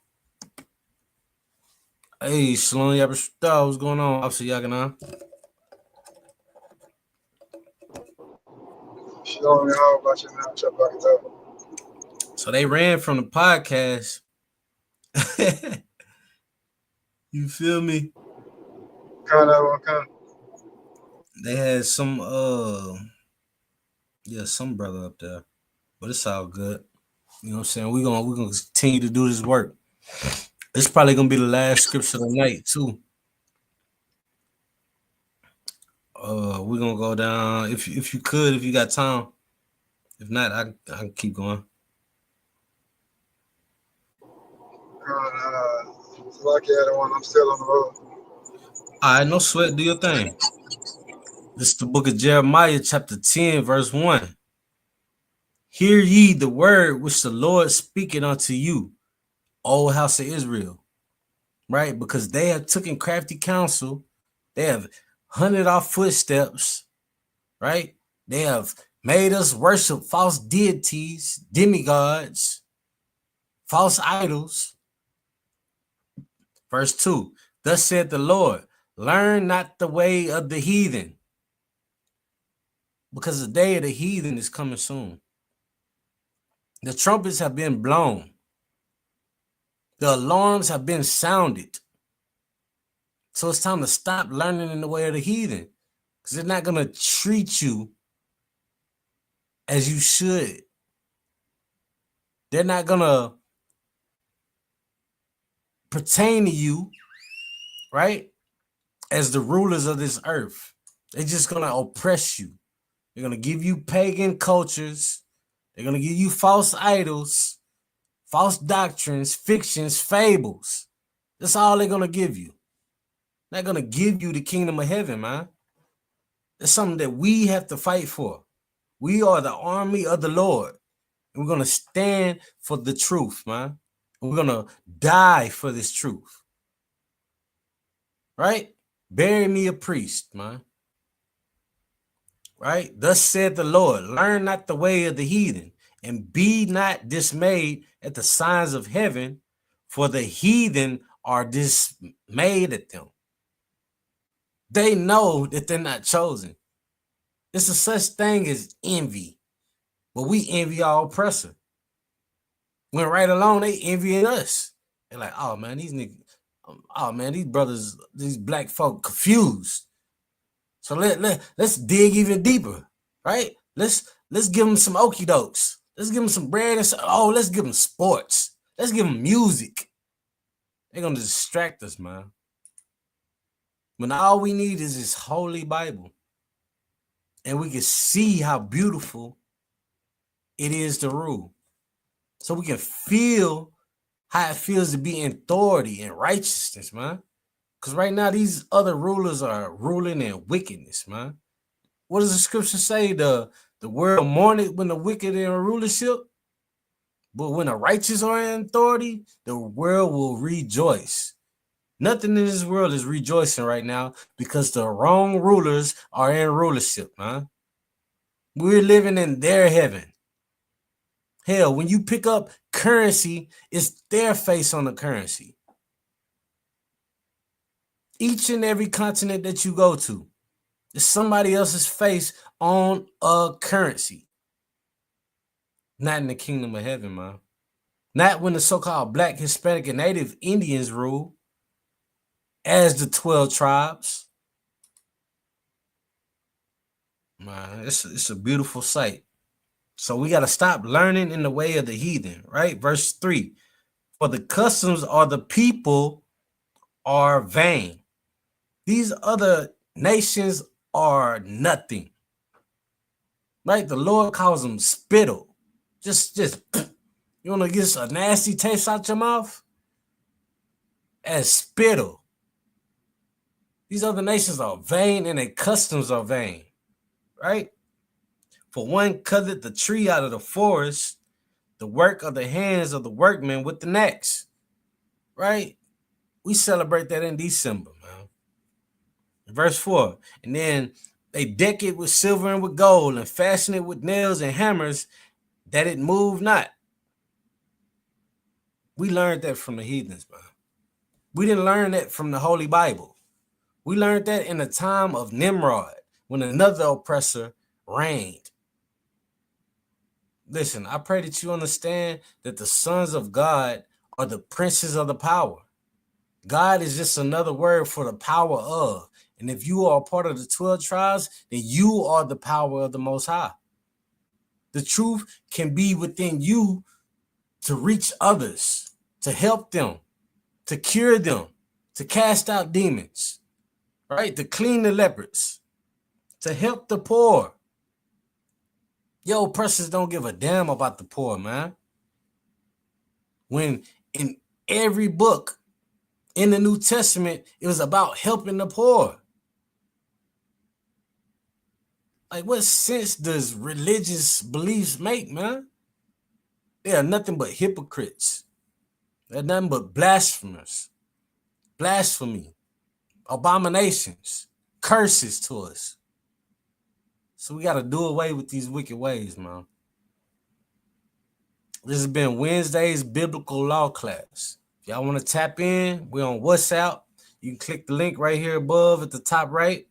Hey, Shalom Yabashta, what's going on? Officer Yagana. Shalom, y'all. About your now, Chuck Bucket. So they ran from the podcast. You feel me? They had some some brother up there. But it's all good. You know what I'm saying? We're gonna continue to do this work. It's probably gonna be the last scripture of the night too. We're gonna go down. If you could, if you got time. If not, I can keep going. Lucky I don't want. I'm still on the road. All right, no sweat. Do your thing. This is the book of Jeremiah, chapter 10, verse 1. Hear ye the word which the Lord speaketh unto you, O house of Israel. Right? Because they have taken crafty counsel. They have hunted our footsteps. Right? They have made us worship false deities, demigods, false idols. Verse 2. Thus said the Lord, learn not the way of the heathen, because the day of the heathen is coming soon. The trumpets have been blown. The alarms have been sounded. So it's time to stop learning in the way of the heathen, because they're not going to treat you as you should. They're not going to pertain to you, right, as the rulers of this earth. They're just going to oppress you. They're going to give you pagan cultures. They're going to give you false idols, false doctrines, fictions, fables. That's all they're going to give you. They're not going to give you the kingdom of heaven, man. That's something that we have to fight for. We are the army of the Lord. And we're going to stand for the truth, man. And we're going to die for this truth. Right? Bury me a priest, man. Right? Thus said the Lord, learn not the way of the heathen, and be not dismayed at the signs of heaven, for the heathen are dismayed at them. They know that they're not chosen. It's a such thing as envy, but we envy our oppressor. When right along, they envying us. They're like, oh man, these niggas, oh man, these brothers, these black folk confused. So let's dig even deeper, right? Let's give them some okie dokes. Let's give them some bread and let's give them sports. Let's give them music. They're gonna distract us, man. When all we need is this holy Bible, and we can see how beautiful it is to rule, so we can feel how it feels to be in authority and righteousness, man. Because right now, these other rulers are ruling in wickedness, man. What does the scripture say? The world mourneth when the wicked are in rulership, but when the righteous are in authority, the world will rejoice. Nothing in this world is rejoicing right now because the wrong rulers are in rulership, man. We're living in their heaven. Hell, when you pick up currency, it's their face on the currency. Each and every continent that you go to, there's somebody else's face on a currency. Not in the kingdom of heaven, man. Not when the so-called Black, Hispanic, and Native Indians rule as the 12 tribes. Man, it's a beautiful sight. So we got to stop learning in the way of the heathen, right? Verse 3, for the customs of the people are vain. These other nations are nothing. Right? The Lord calls them spittle. Just you want to get a nasty taste out your mouth? As spittle. These other nations are vain and their customs are vain, right? For one cutteth the tree out of the forest, the work of the hands of the workmen with the next, right? We celebrate that in December, man. Verse 4, and then they deck it with silver and with gold and fasten it with nails and hammers that it move not. We learned that from the heathens, man. We didn't learn that from the Holy Bible. We learned that in the time of Nimrod when another oppressor reigned. Listen, I pray that you understand that the sons of God are the princes of the power. God is just another word for the power of. And if you are a part of the 12 tribes, then you are the power of the Most High. The truth can be within you to reach others, to help them, to cure them, to cast out demons, right? To clean the lepers, to help the poor. Your oppressors don't give a damn about the poor, man. When in every book in the New Testament, it was about helping the poor. Like, what sense does religious beliefs make, man? They are nothing but hypocrites. They're nothing but blasphemers, blasphemy, abominations, curses to us. So we got to do away with these wicked ways, man. This has been Wednesday's Biblical Law class. If y'all want to tap in, we're on WhatsApp. You can click the link right here above at the top right,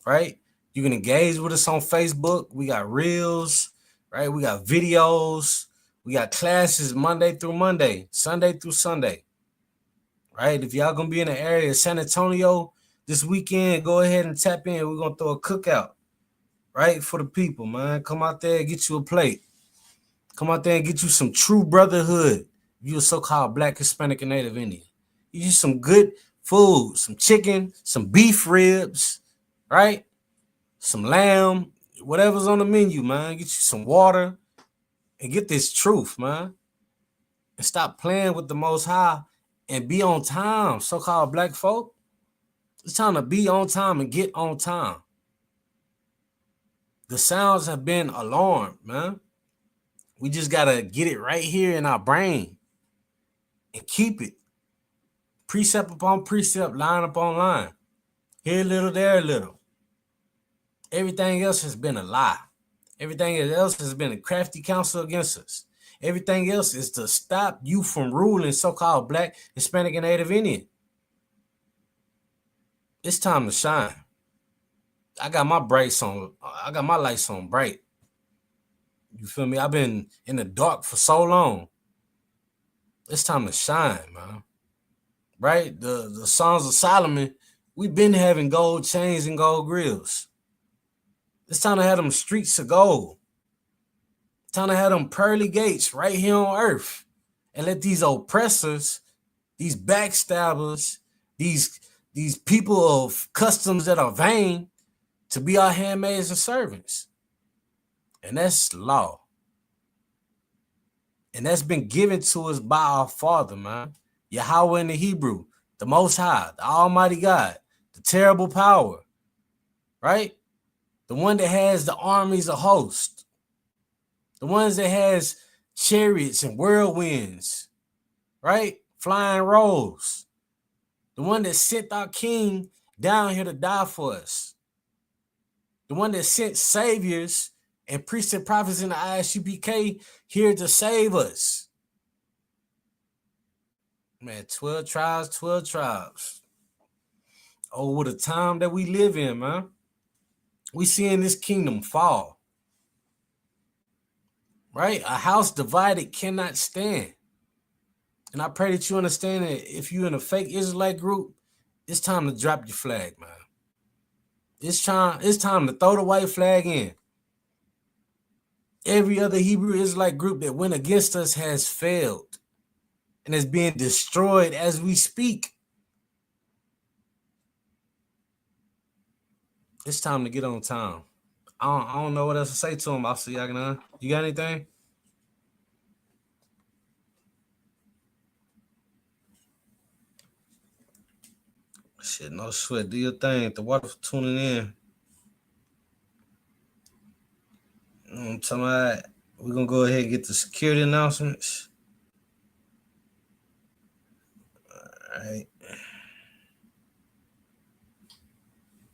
right? You can engage with us on Facebook. We got reels, right? We got videos. We got classes Monday through Monday, Sunday through Sunday, right? If y'all going to be in the area of San Antonio this weekend, go ahead and tap in. We're going to throw a cookout, right, for the people, man. Come out there and get you a plate. Come out there and get you some true brotherhood. If you're a so-called Black, Hispanic, and Native Indian. Get you some good food, some chicken, some beef ribs, right? Some lamb, whatever's on the menu, man. Get you some water and get this truth, man. And stop playing with the Most High and be on time, so-called Black folk. It's time to be on time and get on time. The sounds have been alarmed, man. We just got to get it right here in our brain and keep it. Precept upon precept, line upon line. Here a little, there a little. Everything else has been a lie. Everything else has been a crafty counsel against us. Everything else is to stop you from ruling so-called Black, Hispanic, and Native Indian. It's time to shine. I got my brights on. I got my lights on bright. You feel me? I've been in the dark for so long. It's time to shine, man. Right? The Songs of Solomon, we've been having gold chains and gold grills. It's time to have them streets of gold. It's time to have them pearly gates right here on earth. And let these oppressors, these backstabbers, these people of customs that are vain to be our handmaids and servants. And that's law. And that's been given to us by our Father, man. Yahweh in the Hebrew, the Most High, the Almighty God, the terrible power, right? The one that has the armies of hosts, the ones that has chariots and whirlwinds, right? Flying rolls. The one that sent our King down here to die for us. The one that sent saviors and priests and prophets in the ISUPK here to save us. Man, 12 tribes, 12 tribes. Oh, what a time that we live in, man. We seeing this kingdom fall. Right? A house divided cannot stand. And I pray that you understand that if you're in a fake Israelite group, it's time to drop your flag, man. It's time to throw the white flag in. Every other Hebrew Israelite group that went against us has failed and is being destroyed as we speak. It's time to get on time. I don't know what else to say to him. I'll see y'all. You got anything? Shit, no sweat. Do your thing. The water for tuning in. I'm talking about we're gonna go ahead and get the security announcements. All right.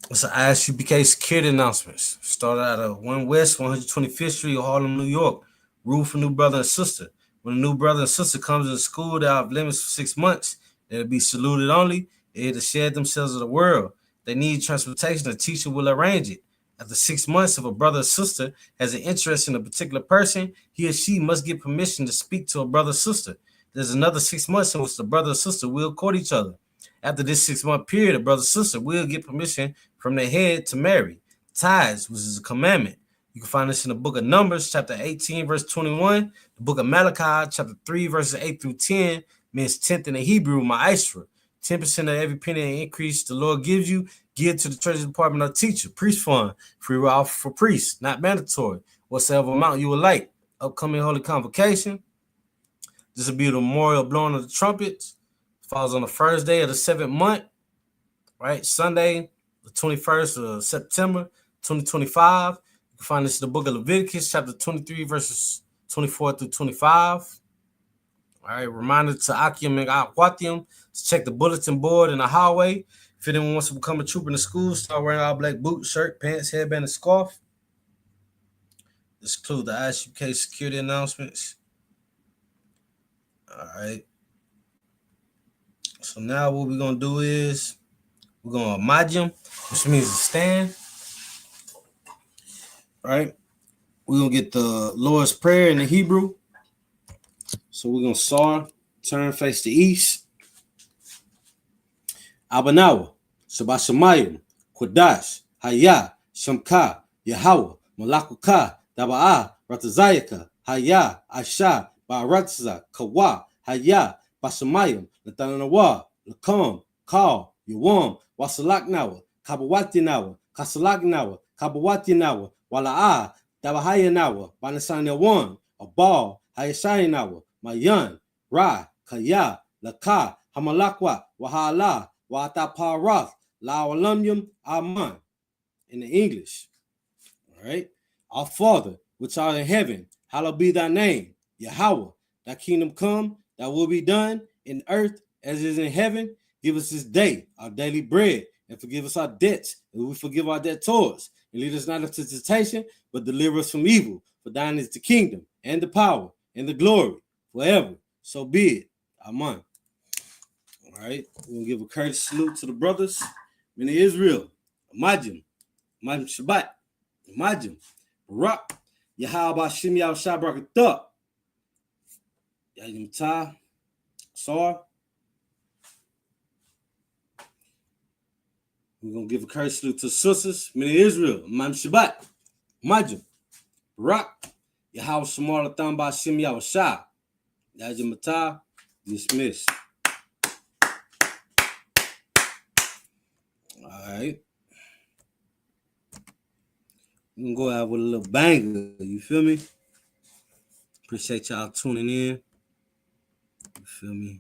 It's an ISUPK security announcements. Started out of 1 West, 125th Street, Harlem, New York. Rule for new brother and sister. When a new brother and sister comes to school, they have limits for 6 months. They'll be saluted only. They're here to share themselves with the world. They need transportation. The teacher will arrange it. After 6 months, if a brother or sister has an interest in a particular person, he or she must get permission to speak to a brother or sister. There's another 6 months in which the brother or sister will court each other. After this 6-month period, a brother or sister will get permission from their head to marry. Tithes, which is a commandment. You can find this in the book of Numbers, chapter 18, verse 21. The book of Malachi, chapter 3, verses 8 through 10, means 10th in the Hebrew, ma'asra. 10% of every penny increase the Lord gives you, give to the treasury department or teacher. Priest fund, free will offer for priests, not mandatory. Whatsoever amount you would like. Upcoming holy convocation. This will be the memorial blowing of the trumpets. Falls on the first day of the 7th month, right? Sunday, the 21st of September, 2025. You can find this in the book of Leviticus, chapter 23, verses 24 through 25. All right, reminder to Akim and Akwatium to check the bulletin board in the hallway. If anyone wants to become a trooper in the school, start wearing all black boots, shirt, pants, headband, and scarf. This includes the ISUK security announcements. All right. So now what we're going to do is we're going to majim, which means to stand. All right. We're going to get the Lord's Prayer in the Hebrew. So we're going to Sar, turn face to east. Abanawa, Shabashamayim, Kodash, Haya, Shamka, Yahweh, Malakuka, Daba'a, Ratazayaka, Haya, Asha, Ba'aratza, Kawa, Haya, Bashamayim, Latanawa, Lakam, Kal, Yawam, Wasalaknawa, Kabawatinawa, Kasalaknawa, Kabawatinawa, Wala'a, Dabahayanawa, Banasanawan, Abal, Hayashayanawa, Mayan, Ra, Kaya, Laka, Hamalakwa, Wahala, Wataparath, Lawalamyum, Aman. In the English. All right. Our Father, which art in heaven, hallowed be thy name. Yahweh, thy kingdom come, thy will be done in earth as it is in heaven. Give us this day our daily bread, and forgive us our debts, and we forgive our debtors. And lead us not into temptation, but deliver us from evil. For thine is the kingdom, and the power, and the glory, forever. So be it. Amen. All right. We're going to give a courteous salute to the brothers in Israel. Imagine Shabbat. Imagine Barak. Yahweh Shem Yahweh Shabrakatah. Yahim Ta. Sar. We're going to give a courteous salute to the sisters in Israel. Imagine Shabbat. Imagine Barak. Yahweh Shamar Latam Ba Shem Yahweh Shah. Yahim Ta. Dismiss. All right. We can go out with a little banger. You feel me? Appreciate y'all tuning in. You feel me?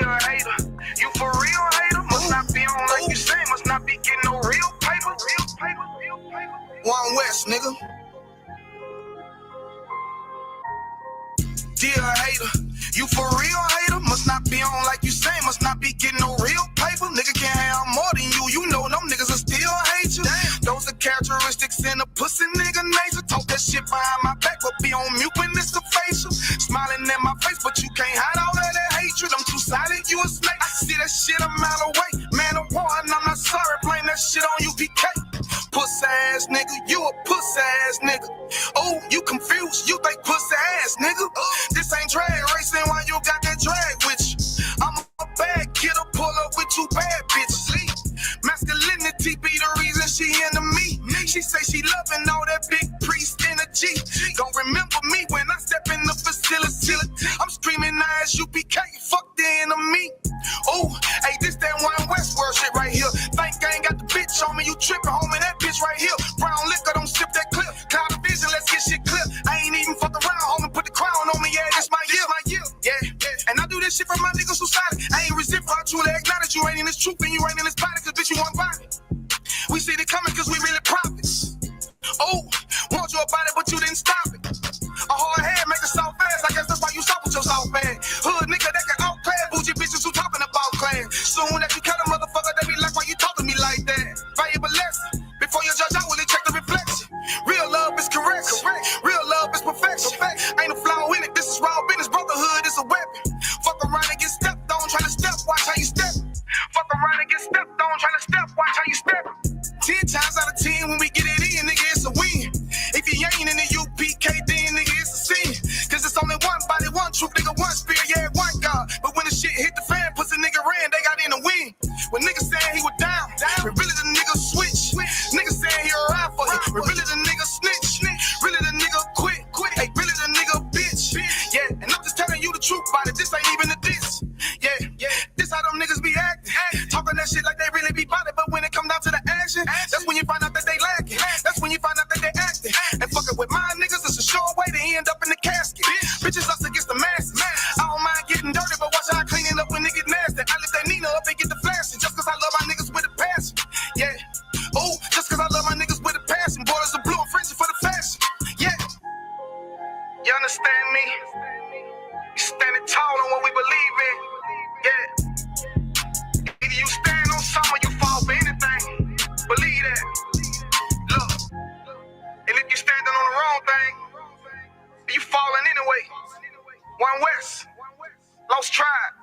You a hater. You for real hater? Must not be on like you say. Must not be getting no real paper. One West, nigga. Dear hater, you for real hater? Must not be on like you say. Must not be getting no real paper. Nigga can't have more than you. You know them niggas will still hate you. Those are characteristics in a pussy nigga nature. Talk that shit behind my back, but be on mute when it's a facial. Smiling in my face, but you can't hide all that hatred. I'm too silent, you a snake. I see that shit a mile away. Man of war, and I'm not sorry. Blame that shit on UPK. Pussy ass nigga, you a pussy ass nigga. Oh, you confused, you think pussy ass nigga. This ain't drag racing while you got that drag with you. I'm a bad kidder, pull up with you bad bitches. Masculinity be the reason she into me. She say she loving all that big priest energy. Don't remember me when I step in the facility. I'm screaming as UPK, fuck the enemy. Oh, hey, this that One West show me you tripping, homie, that bitch right here. Brown liquor, don't sip that clip. Cloud of vision, let's get shit clip. I ain't even fuck around, homie, put the crown on me, yeah, this my year. Yeah. And I do this shit for my niggas who solid. I ain't resent for I truly acknowledge you ain't in this truth and you ain't in this body, cause bitch, you want body. We see it coming cause we really prophets. Oh, want you about it, but you didn't stop it. A hard head make a soft ass, I guess that's why you stop with your soft man. Hood nigga that can outclass bougie bitches who talking about class. Soon as you cut a motherfucker, they be like, why you talking to me like that? Valuable lesson. Before you judge, I really check the reflection. Real love is correct. Real love is perfection. Ain't a flaw in it, this is raw business. Brotherhood is a weapon. Fuck around and get stepped on, try to step, watch how you step. Fuck around and get stepped on, try to step, watch how you step. 10 times out of 10 when we get it in, nigga, it's a win. If you ain't in the UPK, then nigga, it's a sin. Cause it's only one body, one truth, nigga, one spirit, yeah, one God. But when the shit hit the fan, pussy nigga ran, they got in the win. When niggas saying he was down, but really the nigga switch. Niggas saying he around for you, but really the nigga snitch. Really the nigga quit. Hey, really the nigga bitch. Yeah, and I'm just telling you the truth about it, this ain't even a diss. Yeah, this how them niggas be acting. Talking that shit like they really be about it, but when it come down to the action, that's when you find out that they lacking. That's when you find out that they acting. And fucking with my niggas, it's a sure way to end up in the casket. Bitches us against the masses. I don't mind getting dirty, but watch how I clean it up when they get nasty. I lift that Nina up and get the flashing, just cause I love my niggas with a passion. Yeah. Oh, just cause I love my niggas with a passion. Borders are blue, I'm frenzy for the fashion. Yeah. You understand me? We standing tall on what we believe in. Yeah. Either you stand on something or you fall for anything. Believe that. Look. And if you standing on the wrong thing, you falling anyway. One West. Lost Tribe.